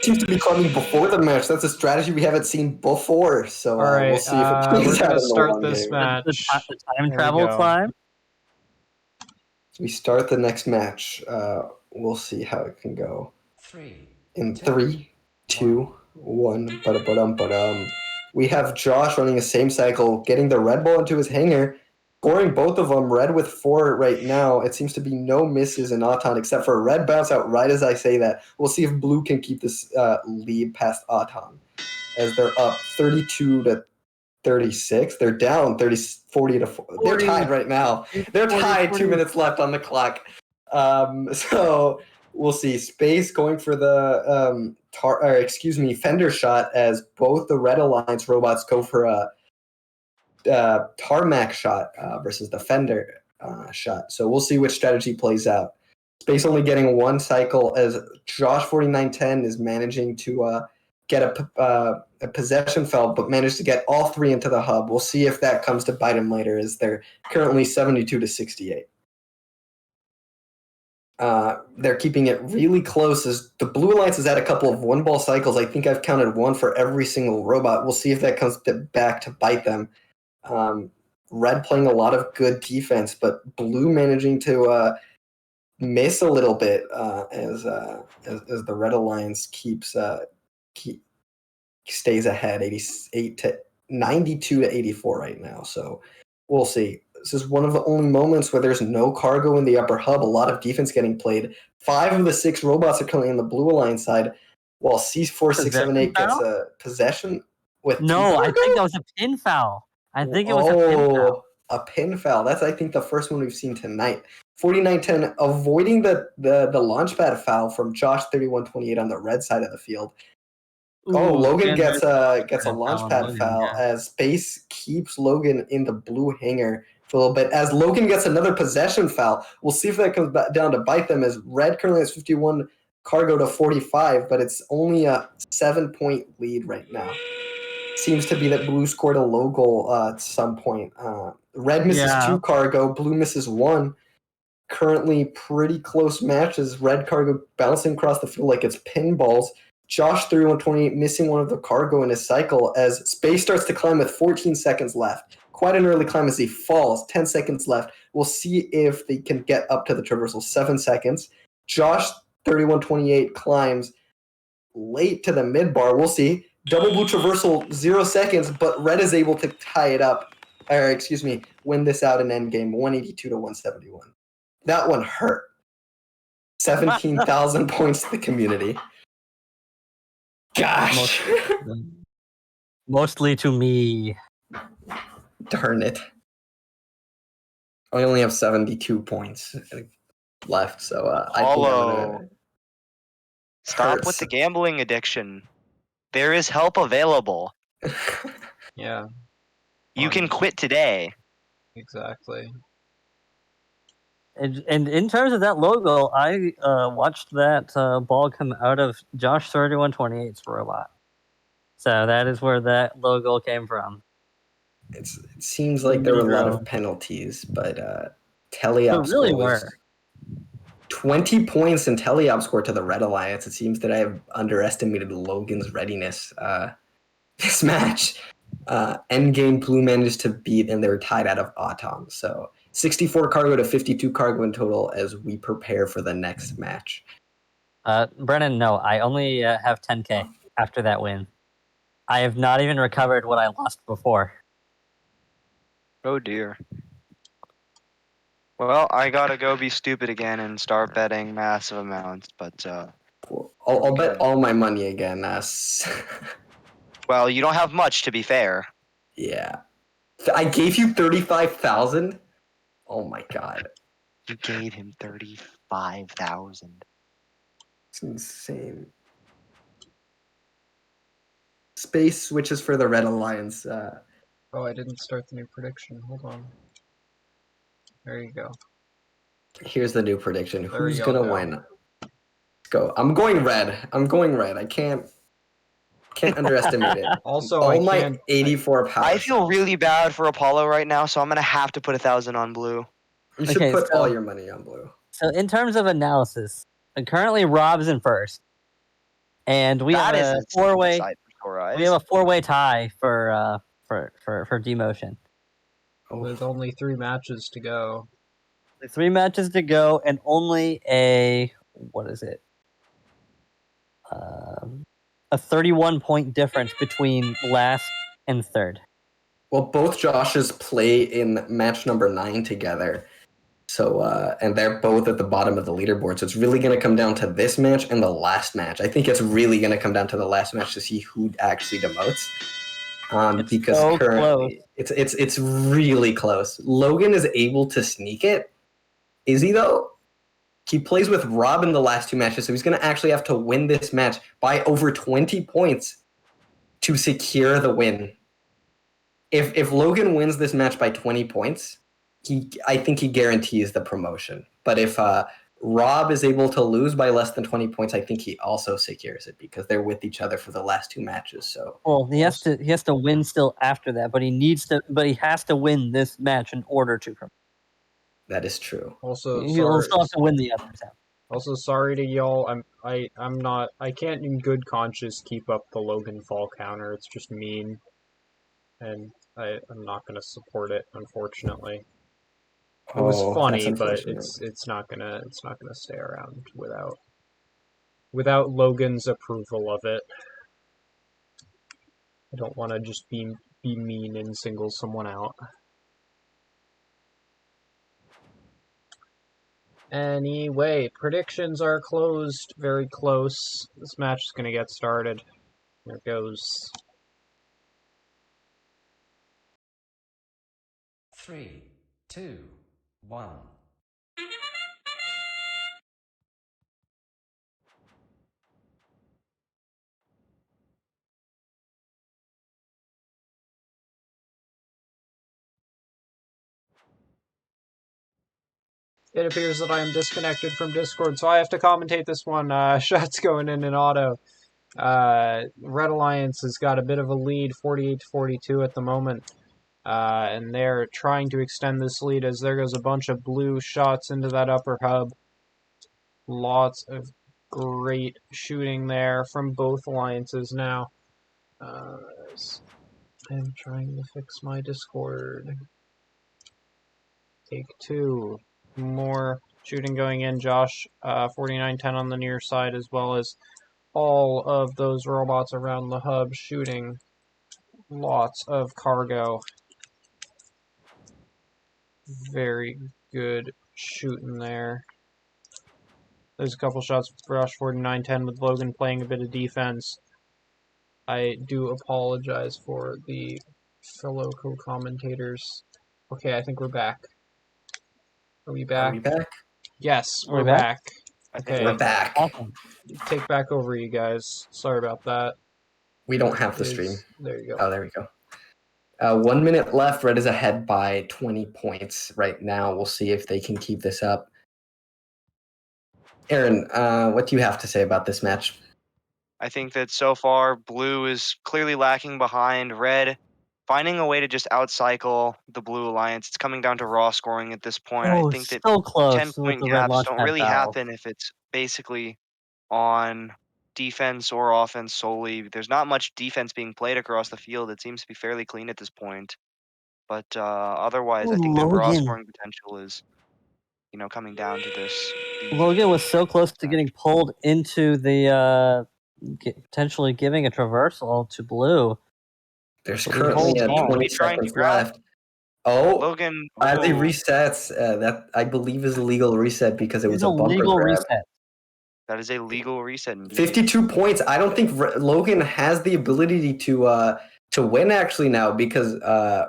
Seems to be climbing before the match. That's a strategy we haven't seen before. So All right, we'll see if it we're plays out gonna in the start long this game. match. The time There we travel go. climb. We start the next match. We'll see how it can go. 3, In 3, 2, 1. Ba-da-ba-dum. We have Josh running the same cycle, getting the red ball into his hanger, scoring both of them. Red with 4 right now. It seems to be no misses in Auton except for a red bounce out right as I say that. We'll see if Blue can keep this lead past Auton as they're up 32 to 36. They're down 40 to 4. They're tied right now. They're tied. 2 minutes left on the clock. So we'll see. Space going for the Fender shot as both the Red Alliance robots go for a Tarmac shot versus the Fender shot. So we'll see which strategy plays out. Space only getting 1 cycle as Josh 4910 is managing to get a possession foul, but managed to get all 3 into the hub. We'll see if that comes to bite him later, as they're currently 72 to 68. They're keeping it really close as the Blue Alliance has had a couple of 1-ball cycles. I think I've counted 1 for every single robot. We'll see if that comes back to bite them. Red playing a lot of good defense, but Blue managing to miss a little bit as the Red Alliance stays ahead, 92 to 84 right now. So we'll see. This is one of the only moments where there's no cargo in the upper hub. A lot of defense getting played. 5 of the 6 robots are currently on the Blue Alliance side, while C4678 gets a possession with No, I think that was a pin foul. I think it was a pin foul. A pin foul. That's, I think, the first one we've seen tonight. 4910 avoiding the launchpad foul from Josh 3128 on the red side of the field. Logan gets a launchpad foul as Space keeps Logan in the blue hanger for a little bit. As Logan gets another possession foul, we'll see if that comes back down to bite them. As Red currently has 51 cargo to 45, but it's only a 7-point lead right now. Seems to be that Blue scored a low goal at some point. Red misses 2 cargo, Blue misses 1. Currently pretty close matches. Red cargo bouncing across the field like it's pinballs. Josh 3128 missing 1 of the cargo in his cycle as Space starts to climb with 14 seconds left. Quite an early climb as he falls. 10 seconds left. We'll see if they can get up to the traversal. 7 seconds. Josh 3128 climbs late to the mid bar. We'll see. Double Blue traversal, 0 seconds, but Red is able to tie it up. Win this out in endgame, 182 to 171. That one hurt. 17,000 points to the community. Gosh. Mostly to me. Darn it. I only have 72 points left, so I think I'm gonna... Stop with the gambling addiction. There is help available. Yeah. You can quit today. Exactly. And in terms of that logo, I watched that ball come out of Josh 3128's robot. So that is where that logo came from. It seems like there were a lot of penalties, but Teleop really score was were. 20 points, and Teleop score to the Red Alliance. It seems that I have underestimated Logan's readiness this match. Endgame Blue managed to beat, and they were tied out of Autumn. So 64 cargo to 52 cargo in total as we prepare for the next match. Brennan, no, I only have 10k after that win. I have not even recovered what I lost before. Oh dear. Well, I gotta go be stupid again and start betting massive amounts, but I'll bet all my money again. well, you don't have much to be fair. Yeah. I gave you 35,000? Oh my god. You gave him 35,000. It's insane. Space switches for the Red Alliance. Oh, I didn't start the new prediction. Hold on. There you go. Here's the new prediction. There Who's you gonna go. win? Let's go. I'm going red. I can't underestimate it. Also, all I my can't. 84 power. I feel really bad for Apollo right now, so I'm gonna have to put 1,000 on blue. You should Okay, put all your money on blue. So in terms of analysis, currently Rob's in first, and we have a four-way. We have a four-way tie for demotion. With only 3 matches to go. 3 matches to go, and only a a 31-point difference between last and third. Well, both Joshes play in match number 9 together. So, and they're both at the bottom of the leaderboard. So it's really going to come down to this match and the last match. I think it's really going to come down to the last match to see who actually demotes. Because so currently it's really close. Logan is able to sneak it. Is he though? He plays with Rob in the last 2 matches, so he's going to actually have to win this match by over 20 points to secure the win. If Logan wins this match by 20 points, I think he guarantees the promotion. But if Rob is able to lose by less than 20 points, I think he also secures it because they're with each other for the last 2 matches. So he has to win still after that, but he has to win this match in order to promote. That is true. Also, he'll still have to win the others out. Also, sorry to y'all. I can't in good conscience keep up the Logan fall counter. It's just mean, and I'm not gonna support it. Unfortunately, it was funny, but it's not gonna stay around without Logan's approval of it. I don't want to just be mean and single someone out. Anyway, predictions are closed. Very close. This match is going to get started. Here it goes. 3, 2, 1. It appears that I am disconnected from Discord, so I have to commentate this one. Shots going in auto. Red Alliance has got a bit of a lead, 48-42 at the moment. And they're trying to extend this lead as there goes a bunch of blue shots into that upper hub. Lots of great shooting there from both alliances now. I'm trying to fix my Discord. Take 2. More shooting going in. Josh, 49-10 on the near side, as well as all of those robots around the hub shooting lots of cargo. Very good shooting there. There's a couple shots with Josh, 49-10, with Logan playing a bit of defense. I do apologize for the fellow co-commentators. Okay, I think we're back. Are we back? Are we back? Yes, we're back. Okay, we're back. Awesome. Take back over, you guys. Sorry about that. We don't have the stream. There you go. Oh, there we go. 1 minute left. Red is ahead by 20 points right now. We'll see if they can keep this up. Aaron, what do you have to say about this match? I think that so far, blue is clearly lacking behind. Red finding a way to just outcycle the Blue Alliance. It's coming down to raw scoring at this point. I think that so close 10-point with the red gaps launch don't pad really valve. happen if it's basically on defense or offense solely. There's not much defense being played across the field. It seems to be fairly clean at this point. But otherwise, Ooh, I think that raw Logan. scoring potential is, coming down to this. Logan was so close to getting pulled into the potentially giving a traversal to Blue. There's But currently he holds 20 He's trying to seconds grab left. Oh, Logan. as he Ooh. resets, that I believe is a legal reset because it was It's a a bumper legal grab. reset. That is a legal reset indeed. 52 points. I don't think Logan has the ability to win actually now because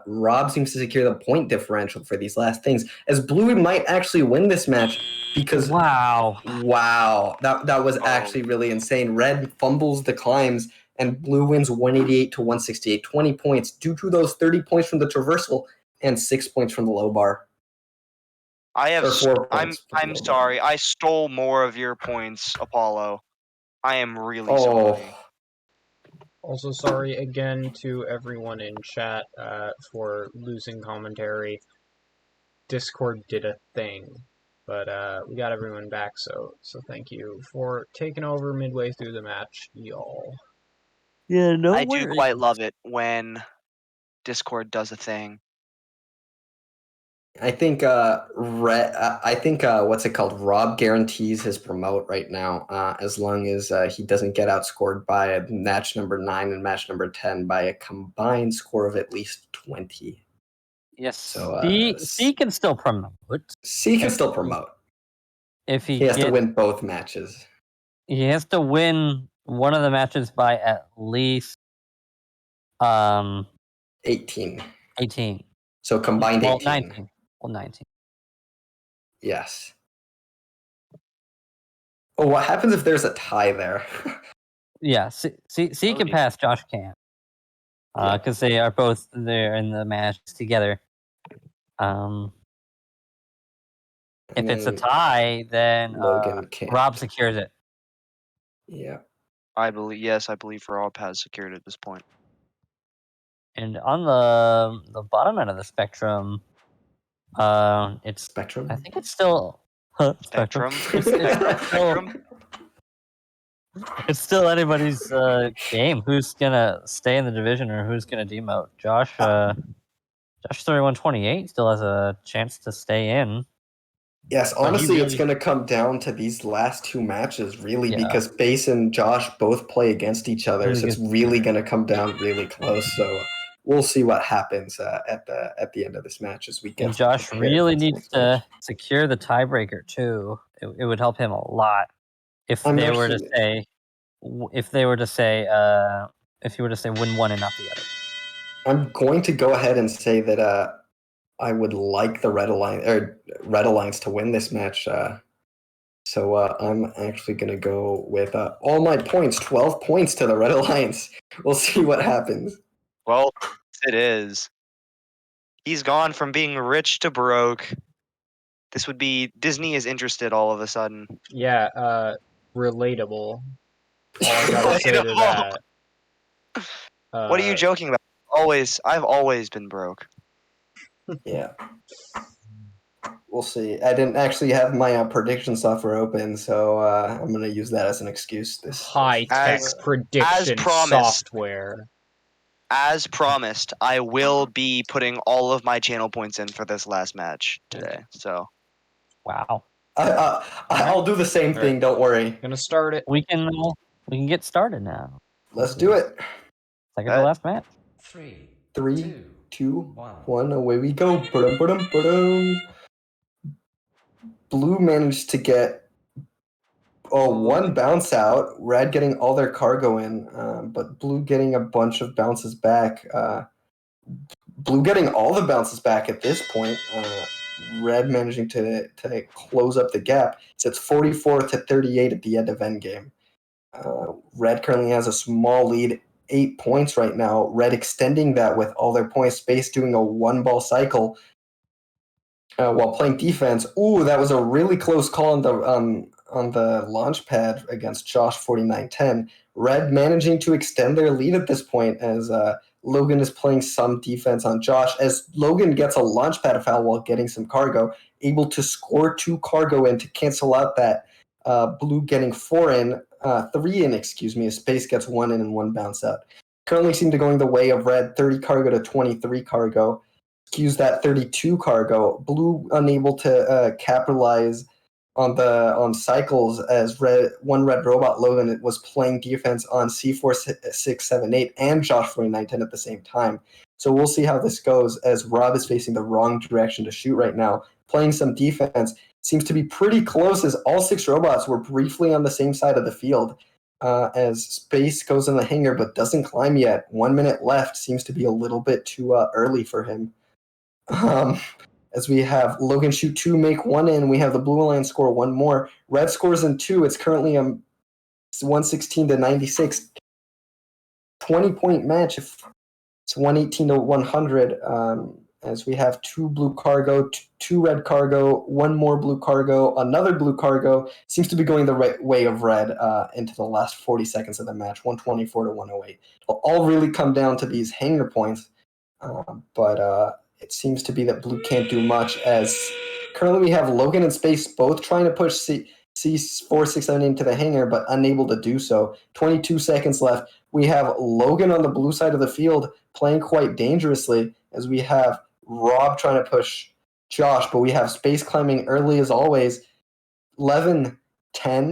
Rob seems to secure the point differential for these last things. As Blue might actually win this match because Wow. that was actually really insane. Red fumbles the climbs and Blue wins 188 to 168, 20 points due to those 30 points from the traversal and 6 points from the low bar. I have. Or 4 points from the I'm low bar. sorry. I stole more of your points, Apollo. I am really sorry. Also, sorry again to everyone in chat for losing commentary. Discord did a thing, but we got everyone back, so thank you for taking over midway through the match, y'all. Yeah, no I worries. do quite love it when Discord does a thing. I think what's it called? Rob guarantees his promote right now, as long as he doesn't get outscored by match number 9 and match number 10 by a combined score of at least 20. Yes. So C can still promote. C can still promote. If He has to win both matches. He has to win one of the matches by at least 18. 18. So combined 18. 19. Well, 19. Yes. Oh, what happens if there's a tie there? Yeah, C can pass, Josh can't. Because they are both there in the match together. If it's a tie, then Logan can't. Rob secures it. Yeah. I believe Rob has secured at this point. And on the bottom end of the spectrum, it's Spectrum. I think it's still Spectrum. It's still anybody's game. Who's gonna stay in the division or who's gonna demote? Josh 3128 still has a chance to stay in. Yes, honestly, it's going to come down to these last two matches, really, because Base and Josh both play against each other, so it's really going to come down really close. So we'll see what happens at the end of this match as we get. And Josh really needs to secure the tiebreaker too. It would help him a lot if they were to say if he were to say win one and not the other. I'm going to go ahead and say that I would like the Red Alliance to win this match. So I'm actually going to go with all my points, 12 points to the Red Alliance. We'll see what happens. Well, it is. He's gone from being rich to broke. This would be Disney is interested all of a sudden. Yeah, relatable. All I gotta say to that. What are you joking about? I've always been broke. Yeah. We'll see. I didn't actually have my prediction software open, so I'm going to use that as an excuse. This high-tech prediction software. As promised, I will be putting all of my channel points in for this last match today. So, wow. I'll do the same thing. Don't worry. Gonna start it. We can get started now. Let's do it. Second to last match. 3, 2, 1. Away we go. Blue managed to get one bounce out. Red getting all their cargo in, but Blue getting a bunch of bounces back. Blue getting all the bounces back at this point. Red managing to close up the gap. So it's 44-38 at the end of endgame. Red currently has a small lead, 8 points right now. Red extending that with all their points. Space doing a one-ball cycle while playing defense. Ooh, that was a really close call on the launch pad against Josh 49-10. Red managing to extend their lead at this point as Logan is playing some defense on Josh as Logan gets a launch pad foul while getting some cargo, able to score 2 cargo in to cancel out that blue getting 3 in, as Space gets 1 in and 1 bounce out. Currently seem to going the way of red, 30 cargo to 23 cargo. Skews that 32 cargo. Blue unable to capitalize on cycles as one red robot Logan was playing defense on C4678 and Josh 4910 at the same time. So we'll see how this goes as Rob is facing the wrong direction to shoot right now. Playing some defense seems to be pretty close as all 6 robots were briefly on the same side of the field. As Space goes in the hangar but doesn't climb yet. 1 minute left, seems to be a little bit too early for him. As we have Logan shoot 2, make 1 in. We have the Blue Alliance score 1 more. Red scores in 2. It's currently 116 to 96. 20-point match. It's 118 to 100. As we have 2 blue cargo, 2 red cargo, 1 more blue cargo, another blue cargo. Seems to be going the right way of red into the last 40 seconds of the match. 124 to 108. It'll all really come down to these hangar points. But it seems to be that blue can't do much as currently we have Logan and Space both trying to push C4678 into the hangar but unable to do so. 22 seconds left. We have Logan on the blue side of the field playing quite dangerously as we have Rob trying to push Josh, but we have Space climbing early as always. 10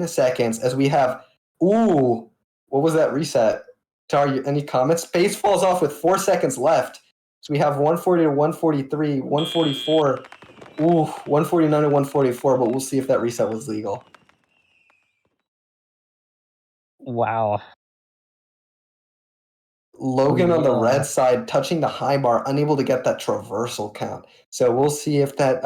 seconds as we have, what was that reset? Tar, any comments? Space falls off with 4 seconds left. So we have 140 to 143, 144, 149 to 144, but we'll see if that reset was legal. Wow. Logan on the red side touching the high bar, unable to get that traversal count. So we'll see if that,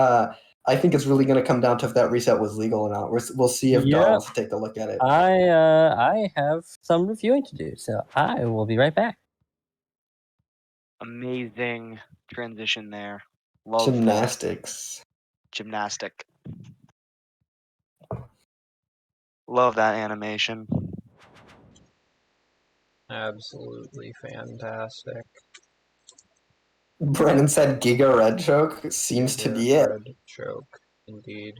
I think it's really going to come down to if that reset was legal or not. We'll see if Don wants to take a look at it. I have some reviewing to do, so I will be right back. Amazing transition there. Love Gymnastics. that. Gymnastic. Love that animation. Absolutely fantastic. Brennan said Giga Red Choke. Seems to be it. Red choke, indeed.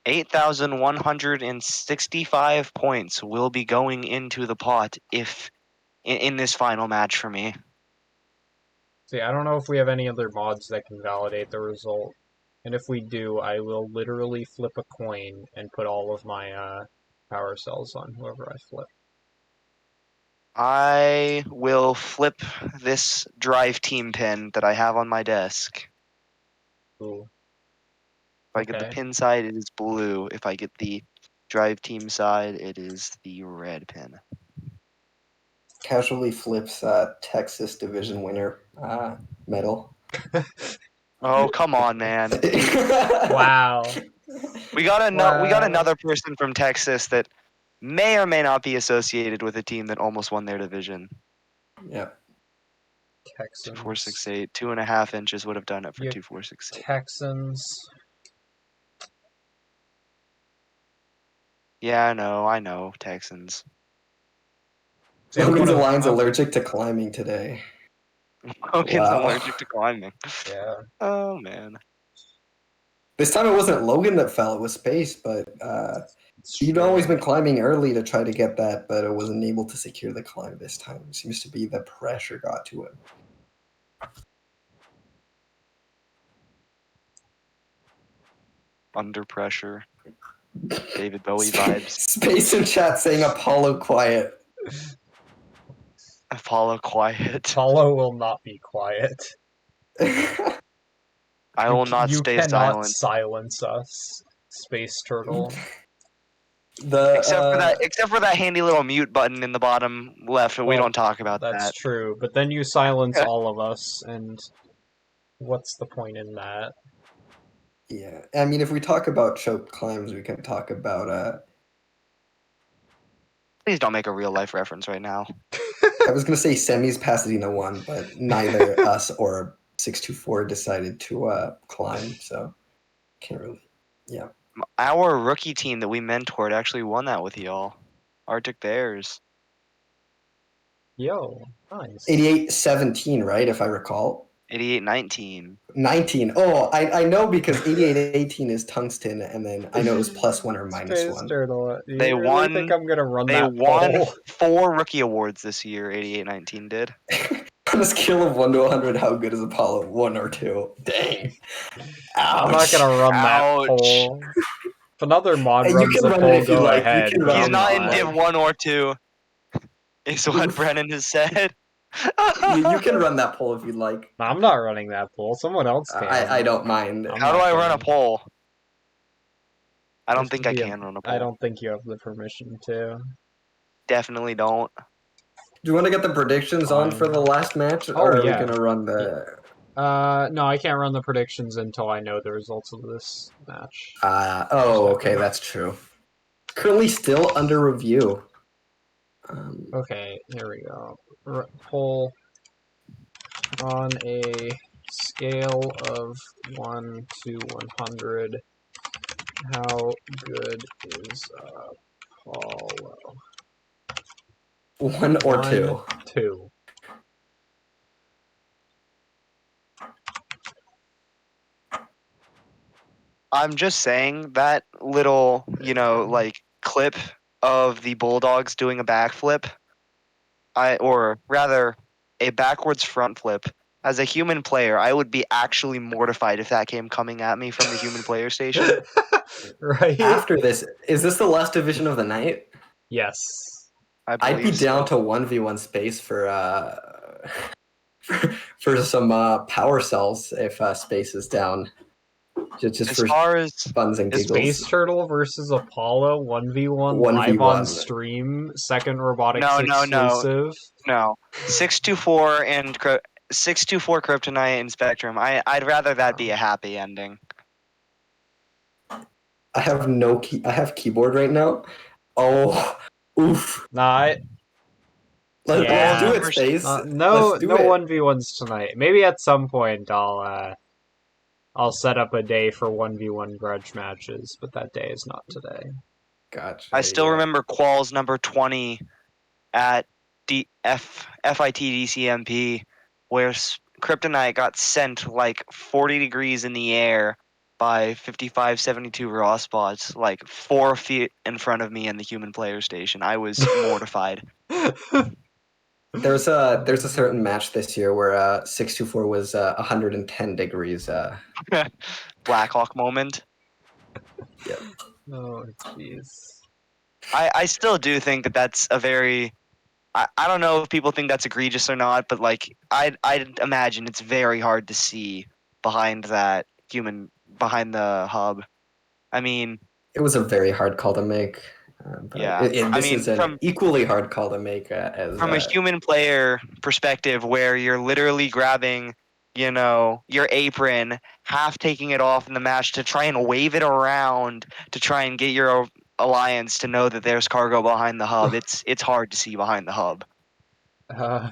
8,165 points will be going into the pot if in this final match for me. See, I don't know if we have any other mods that can validate the result. And if we do, I will literally flip a coin and put all of my power cells on whoever I flip. I will flip this drive team pin that I have on my desk. Ooh. If I get the pin side, it is blue. If I get the drive team side, it is the red pin. Casually flips Texas division winner medal. Oh, come on, man. Wow. We got another person from Texas that may or may not be associated with a team that almost won their division. Yep. Texans. 2468, 2.5 inches would have done it for Yeah, 2468. Texans. Yeah, I know, Texans. Logan's Alliance allergic to climbing today. Logan's allergic to climbing. Yeah. Oh, man. This time it wasn't Logan that fell, it was Space, but he'd always been climbing early to try to get that, but it wasn't able to secure the climb this time. It seems to be the pressure got to him. Under pressure. David Bowie vibes. Space in chat saying Apollo quiet. Apollo quiet. Apollo will not be quiet. I will not stay silent. You cannot silence us, Space Turtle. Except for that handy little mute button in the bottom left, we don't talk about that. That's true, but then you silence all of us, and what's the point in that? Yeah, I mean, if we talk about choked climbs, we can talk about Please don't make a real life reference right now. I was gonna say semis Pasadena won, but neither us or 624 decided to climb, so can't really. Yeah. Our rookie team that we mentored actually won that with y'all. Arctic Bears. Yo, nice. 88-17, right? If I recall. 88-19. 19. Oh, I know because 88-18 is tungsten, and then I know it was +1 or Space -1. Turtle. Do They you really won- think I'm gonna run They that won poll? 4 rookie awards this year. 88-19 did. On a scale of 1 to 100, how good is Apollo? 1 or 2? Dang. Ouch. I'm not gonna run that Ouch. poll. If another mod Hey, you runs can the run it poll, if you go like. You ahead. can but run He's I'm it not if in you Div like. 1 or 2, is what Oof. Brennan has said. You can run that poll if you'd like. I'm not running that poll. Someone else can. I don't mind. I'm How do not I run a gonna. poll? I don't This think would I be a- can run a poll. I don't think you have the permission to. Definitely don't. Do you want to get the predictions on for Fine. the last match, or Oh, are we yeah. gonna run the? No, I can't run the predictions until I know the results of this match. Okay, that's true. Currently still under review. Okay, here we go. Poll on a scale of 1 to 100. How good is Apollo? 1 or 1, 2. 2. I'm just saying that little, like clip of the Bulldogs doing a backflip, or rather, a backwards front flip. As a human player, I would be actually mortified if that came coming at me from the human player station. Right? After this, is this the last division of the night? Yes. I I'd be believe down so. to 1v1 space for for some power cells if space is down. Just As for far as funs and as giggles. Space Turtle versus Apollo 1v1 live 1v1. on stream, second robotics No. exclusive. No, 624 and 624 Kryptonite and Spectrum. I'd rather that be a happy ending. I have no key. I have keyboard right now. Oh, oof. Nah, Let's Yeah. do it, space. no Let's do no it. 1v1s tonight. Maybe at some point I'll set up a day for 1v1 grudge matches, but that day is not today. Gotcha. I still yeah. remember Qual's number 20 at FIT DCMP, where Kryptonite got sent like 40 degrees in the air by 5572 raw spots, like 4 feet in front of me in the human player station. I was mortified. There's a certain match this year where 624 was 110 degrees. Blackhawk moment. Oh, jeez. I still do think that that's a very. I don't know if people think that's egregious or not, but like I'd imagine it's very hard to see behind that behind the hub. I mean, It was a very hard call to make. But Yeah. this is an equally hard call to make as from a human player perspective, where you're literally grabbing, your apron, half taking it off in the match to try and wave it around to try and get your alliance to know that there's cargo behind the hub. It's hard to see behind the hub. I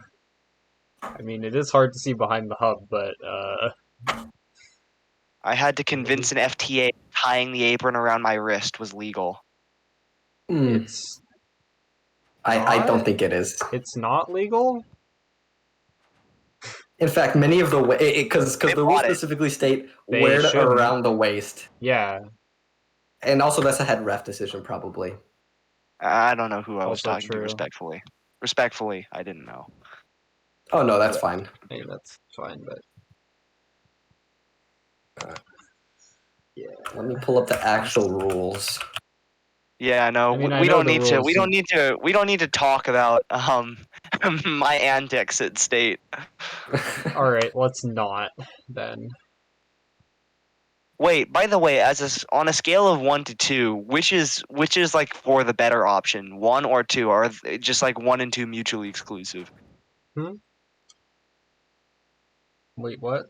mean, it is hard to see behind the hub, but I had to convince an FTA tying the apron around my wrist was legal. it's I don't think it is. it's not legal. In fact, many of the because They the rules bought it. specifically state They wear it shouldn't. around the waist, Yeah, and also that's a head ref decision probably. I don't know who I was Also talking to true. respectfully. Respectfully, I didn't know. Oh no, that's fine. hey, that's fine, but Let me pull up the actual rules. Yeah, no, I mean, I we know don't the need to. rules. We don't need to talk about my antics at state. all right, let's not then. Wait, by the way, on a scale of 1 to 2, which is like for the better option, 1 or 2, or just like 1 and 2 mutually exclusive? Wait, what?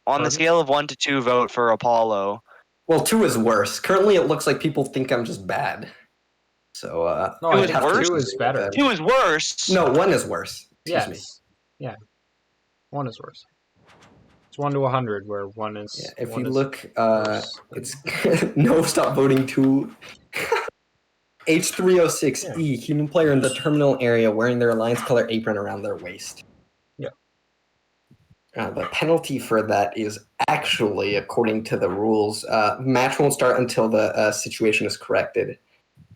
On the Pardon? scale of 1 to 2, vote for Apollo. Well, 2 is worse. Currently, it looks like people think I'm just bad. So No, Two I is think worse? 2 is better. 2 is worse. No, 1 is worse. Yes. Me. Yeah. 1 is worse. It's 1 to 100, where 1 is. Yeah, if 1 you is look, worse. it's no. Stop voting 2. H306E, human player in the terminal area wearing their alliance color apron around their waist. Yeah. The penalty for that is actually, according to the rules, match won't start until the situation is corrected.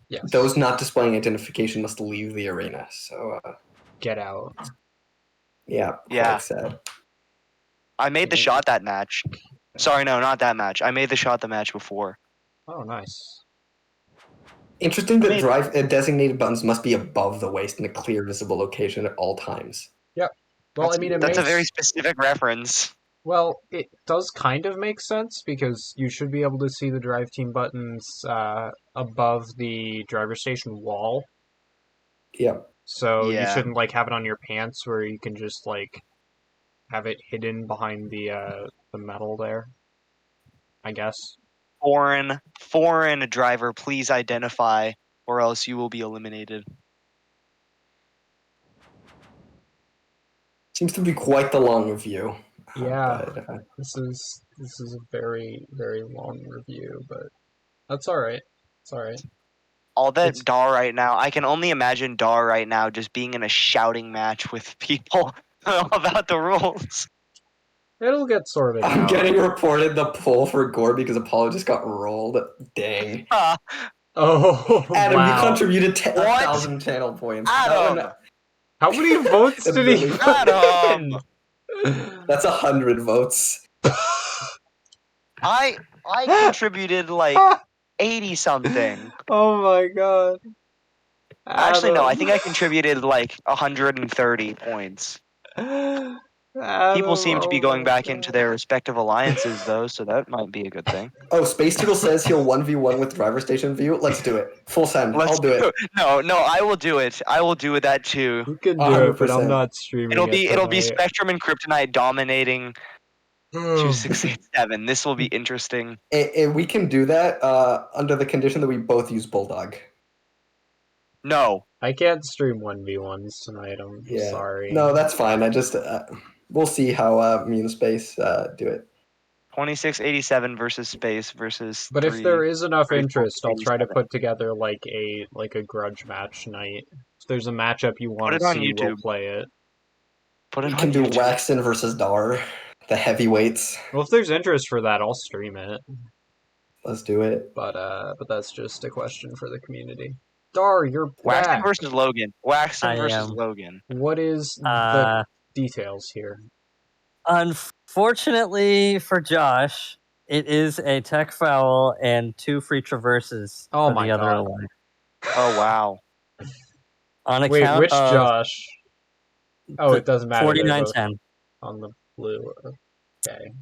Yes. Those not displaying identification must leave the arena. So, Get out. Yeah. quite sad. I made the shot that match. Sorry, no, not that match. I made the shot the match before. Oh, nice. Interesting that drive designated buttons must be above the waist in a clear, visible location at all times. Well, That's, I mean, that's a very specific reference. Well, it does kind of make sense because you should be able to see the drive team buttons above the driver station wall. Yeah. So you Yeah. shouldn't like have it on your pants where you can just like have it hidden behind the metal there. I guess. Foreign driver, please identify, or else you will be eliminated. Seems to be quite the long review. Yeah. But, This is a very, very long review, but that's alright. It's alright. All that It's- Dar right now, I can only imagine Dar right now just being in a shouting match with people about the rules. It'll get sorted I'm out. getting reported the poll for Gore because Apollo just got rolled. Dang. Oh, Adam, wow. you contributed What? 1,000 channel points. Adam! How many votes did he Really? put Adam! in? That's 100 votes. I contributed like 80 something. Oh my god. Actually, no, I Adam. think I contributed like 130 points. People seem to be going back into their respective alliances, though, so that might be a good thing. Oh, Space Turtle says he'll 1v1 with driver station view. Let's do it. Full send. I'll do it. No, I will do it. I will do that too. You can do it, but I'm 100%. not streaming It'll be tonight. Spectrum and Kryptonite dominating 2687. This will be interesting. We can do that under the condition that we both use Bulldog. No. I can't stream 1v1s tonight, I'm Yeah. sorry. No, that's fine. I just we'll see how me and Space do it. 2687 versus Space versus. But if there is enough 34, interest, I'll try to 87. put together like a grudge match night. If there's a matchup you want Put to it on see, we'll YouTube. play it. Put We it can on do YouTube. Waxon versus Dar, the heavyweights. Well, if there's interest for that, I'll stream it. Let's do it. But that's just a question for the community. Dar, you're Waxon back. versus Logan. Waxon I versus am. Logan. What is the details here? Unfortunately for Josh, it is a tech foul and 2 free traverses Oh for my the other God. alliance. Oh, wow. On Wait, account which of Josh? Oh, the it doesn't matter. They're both 4910. on the blue. Okay.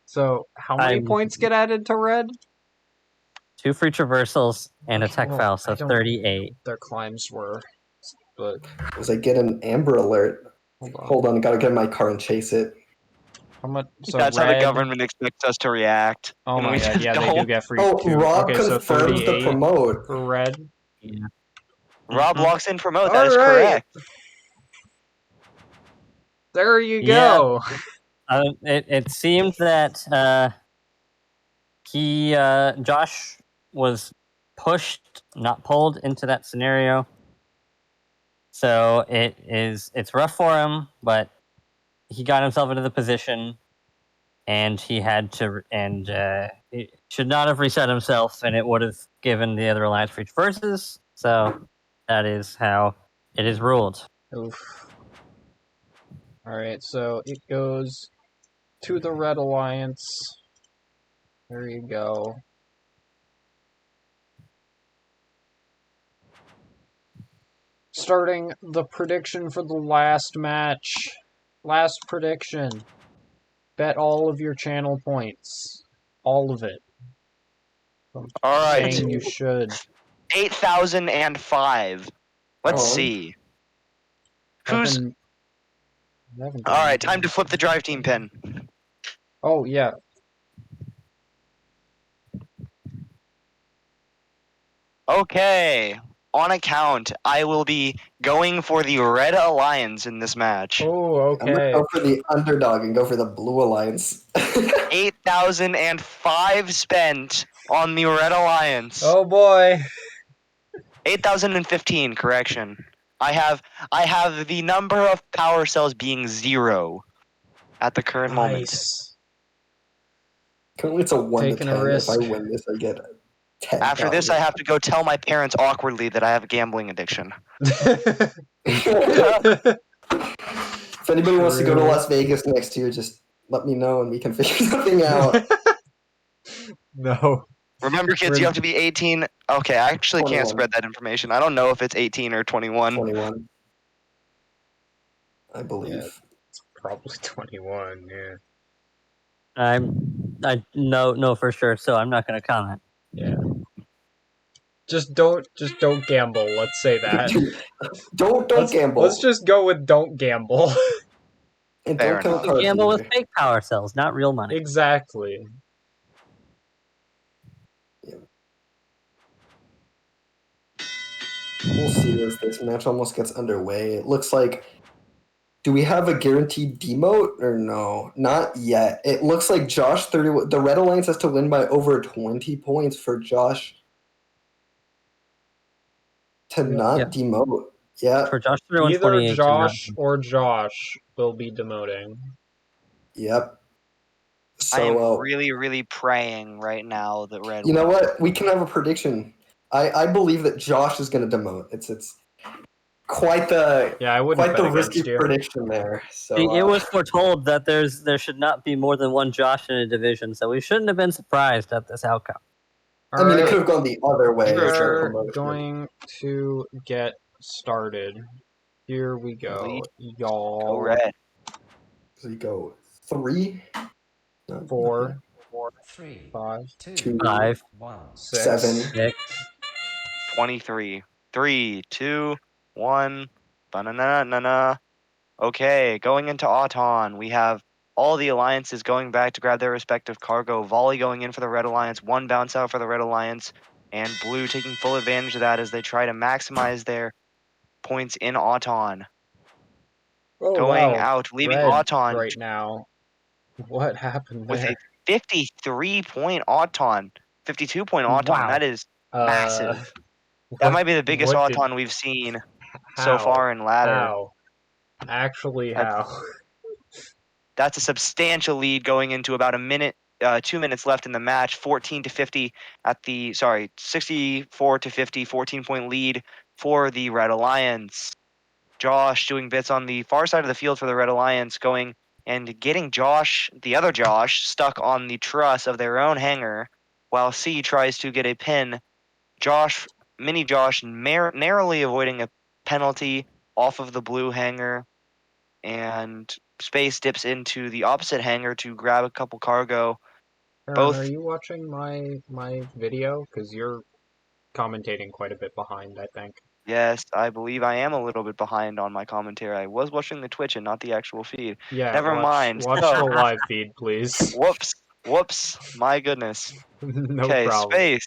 So, how many I'm- points get added to red? 2 free traversals and a Okay, tech well, foul, I so don't- 38. Their climbs were, but As I get an Amber Alert. Hold on, gotta get in my car and chase it. how much? So That's how red. the government expects us to react. Oh when my we god! just Yeah, they do don't. get free Oh, two. Rob Okay, so confirms the 38 promote. for red. Yeah. Rob Mhm. locks in promote. That is Alright. correct. There you Yeah. go. It seemed that Josh was pushed, not pulled into that scenario. So it's rough for him, but he got himself into the position, and he had to, and he should not have reset himself, and it would have given the other alliance free versus. So that is how it is ruled. Oof. Alright, so it goes to the Red Alliance. There you go. Starting the prediction for the last match. Last prediction. Bet all of your channel points. All of it. I'm All right. saying you should. 8,005. Let's Oh. see. Who's. Nothing- nothing All right, good. time to flip the drive team pin. Oh, yeah. Okay. On account, I will be going for the Red Alliance in this match. Oh, I'm gonna okay. go for the underdog and go for the Blue Alliance. 8,005 spent on the Red Alliance. Oh, boy. 8,015. Correction. I have the number of power cells being 0 at the current moment. Nice. Currently, it's a 1 Taking to a 10. If I risk. win this, I get 10. After this, I have to go tell my parents awkwardly that I have a gambling addiction. If anybody wants to go to True. Las Vegas next year, just let me know and we can figure something out. No. Remember, kids, We're- you have to be 18. Okay, I actually 21. can't spread that information. I don't know if it's 18 or 21. 21. I believe. Yeah. Probably 21, yeah. I know for sure, so I'm not going to comment. Yeah. Just don't gamble, let's say that. Don't gamble. Let's just go with don't gamble. And Fair don't count enough. cards Gamble with either. fake power cells, not real money. Exactly. We'll see as this match almost gets underway. It looks like. Do we have a guaranteed demote or no? Not yet. It looks like Josh 30. The Red Alliance has to win by over 20 points for Josh to not demote. Yeah. For Josh Either 3128 Josh or Josh will be demoting. Yep. I am So really praying right now that Red you know wins. what? We can have a prediction. I believe that Josh is going to demote. It's quite the Yeah, I wouldn't quite bet the risky against you. prediction there. So it was foretold that there should not be more than one Josh in a division, so we shouldn't have been surprised at this outcome. I mean, it could Alright, have gone the other way. True, It's a true. we're promotion. going to get started. Here we go, Lead. Go y'all. Red. So you go 3, 4, 3, 5, 2, 5, 1. 6. 7. 6. 23. 3, 2, 1. Ba-na-na-na-na. Okay, going into Auton, we have all the alliances going back to grab their respective cargo. Volley going in for the Red Alliance, 1 bounce out for the Red Alliance, and Blue taking full advantage of that as they try to maximize their points in Auton. Oh, Going wow. out, leaving Red Auton right now. What happened with there? a 53-point Auton. 52-point Auton. Wow. That is massive. That What, might be the biggest what did- Auton we've seen how? so far in Ladder. How? Actually, That's- how? That's a substantial lead going into about 2 minutes left in the match. 14 to 50 at the 64 to 50, 14-point lead for the Red Alliance. Josh doing bits on the far side of the field for the Red Alliance, going and getting the other Josh, stuck on the truss of their own hangar, while C tries to get a pin. Mini Josh narrowly avoiding a penalty off of the blue hangar, and Space dips into the opposite hangar to grab a couple cargo. Aaron, are you watching my video? Because you're commentating quite a bit behind, I think. Yes, I believe I am a little bit behind on my commentary. I was watching the Twitch and not the actual feed. Yeah, Never mind. Watch So, the live feed, please. whoops. My goodness. No Okay, problem.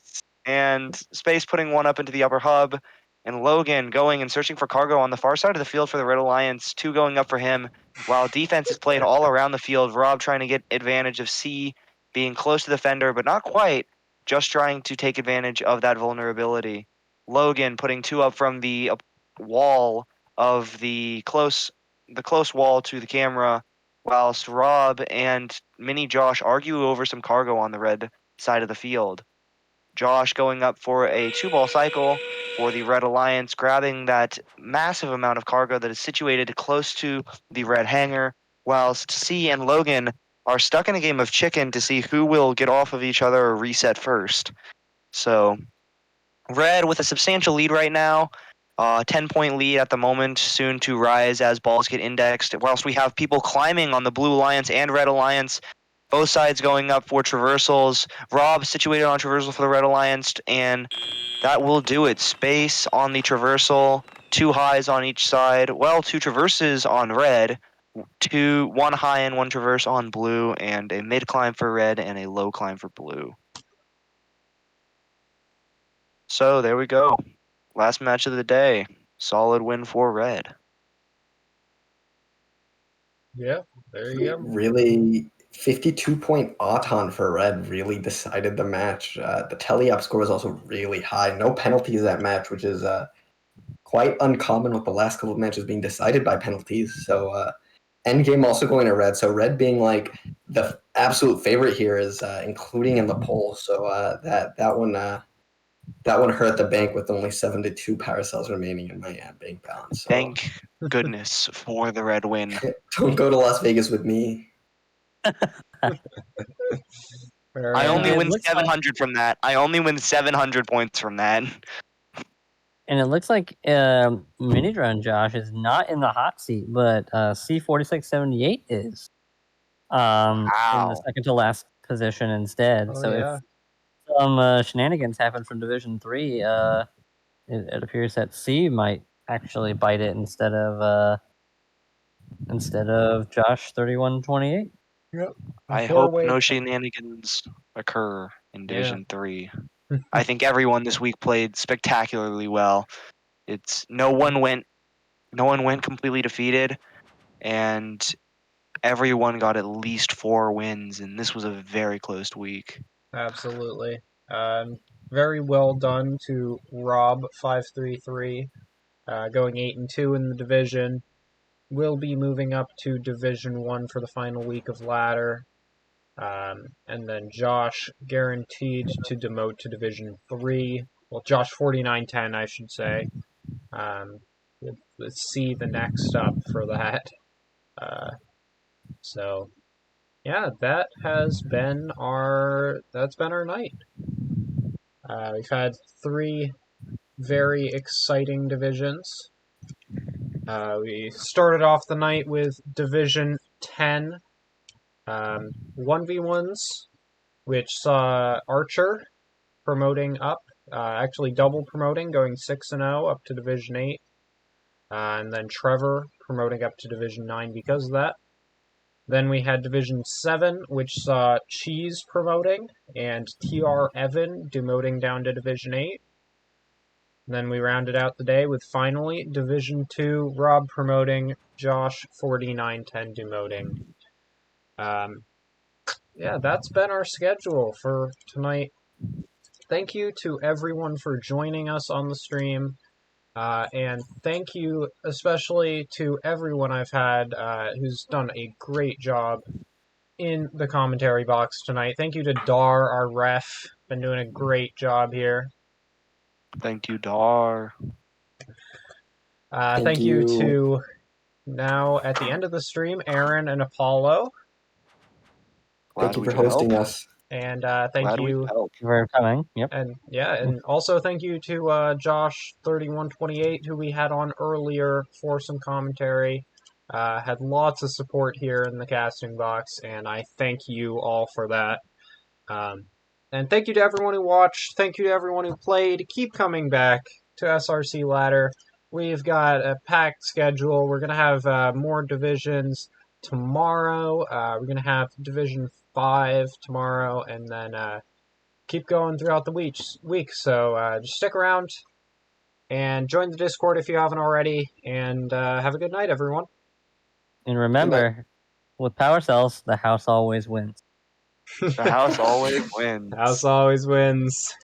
Space putting one up into the upper hub, and Logan going and searching for cargo on the far side of the field for the Red Alliance. 2 going up for him, while defense is played all around the field. Rob trying to get advantage of C being close to the fender, but not quite. Just trying to take advantage of that vulnerability. Logan putting 2 up from the wall of the close wall to the camera, whilst Rob and Mini Josh argue over some cargo on the red side of the field. Josh going up for a 2-ball cycle for the Red Alliance, grabbing that massive amount of cargo that is situated close to the red hangar, whilst C and Logan are stuck in a game of chicken to see who will get off of each other or reset first. So, Red with a substantial lead right now, 10-point lead at the moment, soon to rise as balls get indexed, whilst we have people climbing on the Blue Alliance and Red Alliance, both sides going up for traversals. Rob situated on traversal for the Red Alliance, and that will do it. Space on the traversal, 2 highs on each side. Well, 2 traverses on Red, 1 high and 1 traverse on Blue, and a mid climb for Red and a low climb for Blue. So there we go. Last match of the day. Solid win for Red. Yeah, there you go. Really 52-point Auton for red really decided the match. The tele-op score was also really high. No penalties that match, which is quite uncommon with the last couple of matches being decided by penalties. So endgame also going to red. So red being like the absolute favorite here is including in the poll. So that one hurt the bank with only 72 power cells remaining in my bank balance. So Thank goodness for the red win. don't go to Las Vegas with me. I only It win looks 700 from that. I only win 700 points from that. And it looks like Mini Drone Josh is not in the hot seat, but C4678 is in the Wow. second to last position instead. Oh, So yeah. if some shenanigans happen from Division 3, it appears that C might actually bite it instead of Josh 3128. Yep. I hope no shenanigans occur in Division 3. I think everyone this week played spectacularly well. No one went completely defeated, and everyone got at least 4 wins, and this was a very close week. Absolutely. Very well done to Rob 533, going 8-2 in the division. Will be moving up to Division 1 for the final week of ladder. And then Josh guaranteed to demote to Division 3. Well, Josh 4910, I should say. Let's see the next up for that. So yeah, that's been our night. We've had 3 very exciting divisions. We started off the night with Division 10, 1v1s, which saw Archer promoting up, actually double promoting, going 6-0 up to Division 8, and then Trevor promoting up to Division 9 because of that. Then we had Division 7, which saw Cheese promoting, and TR Evan demoting down to Division 8. And then we rounded out the day with finally Division 2, Rob promoting, Josh 4910 demoting. Yeah, that's been our schedule for tonight. Thank you to everyone for joining us on the stream. And thank you especially to everyone I've had who's done a great job in the commentary box tonight. Thank you to Dar, our ref. Been doing a great job here. Thank you, Dar. Thank you to, now at the end of the stream, Aaron and Apollo. Thank you for hosting us. And thank you for coming. Yep. And yeah, and also thank you to Josh 3128, who we had on earlier for some commentary. Had lots of support here in the casting box, and I thank you all for that. And thank you to everyone who watched. Thank you to everyone who played. Keep coming back to SRC Ladder. We've got a packed schedule. We're going to have more divisions tomorrow. We're going to have Division 5 tomorrow, and then keep going throughout the week. So just stick around and join the Discord if you haven't already, and have a good night, everyone. And remember, with power cells, the house always wins. The house always wins. House always wins.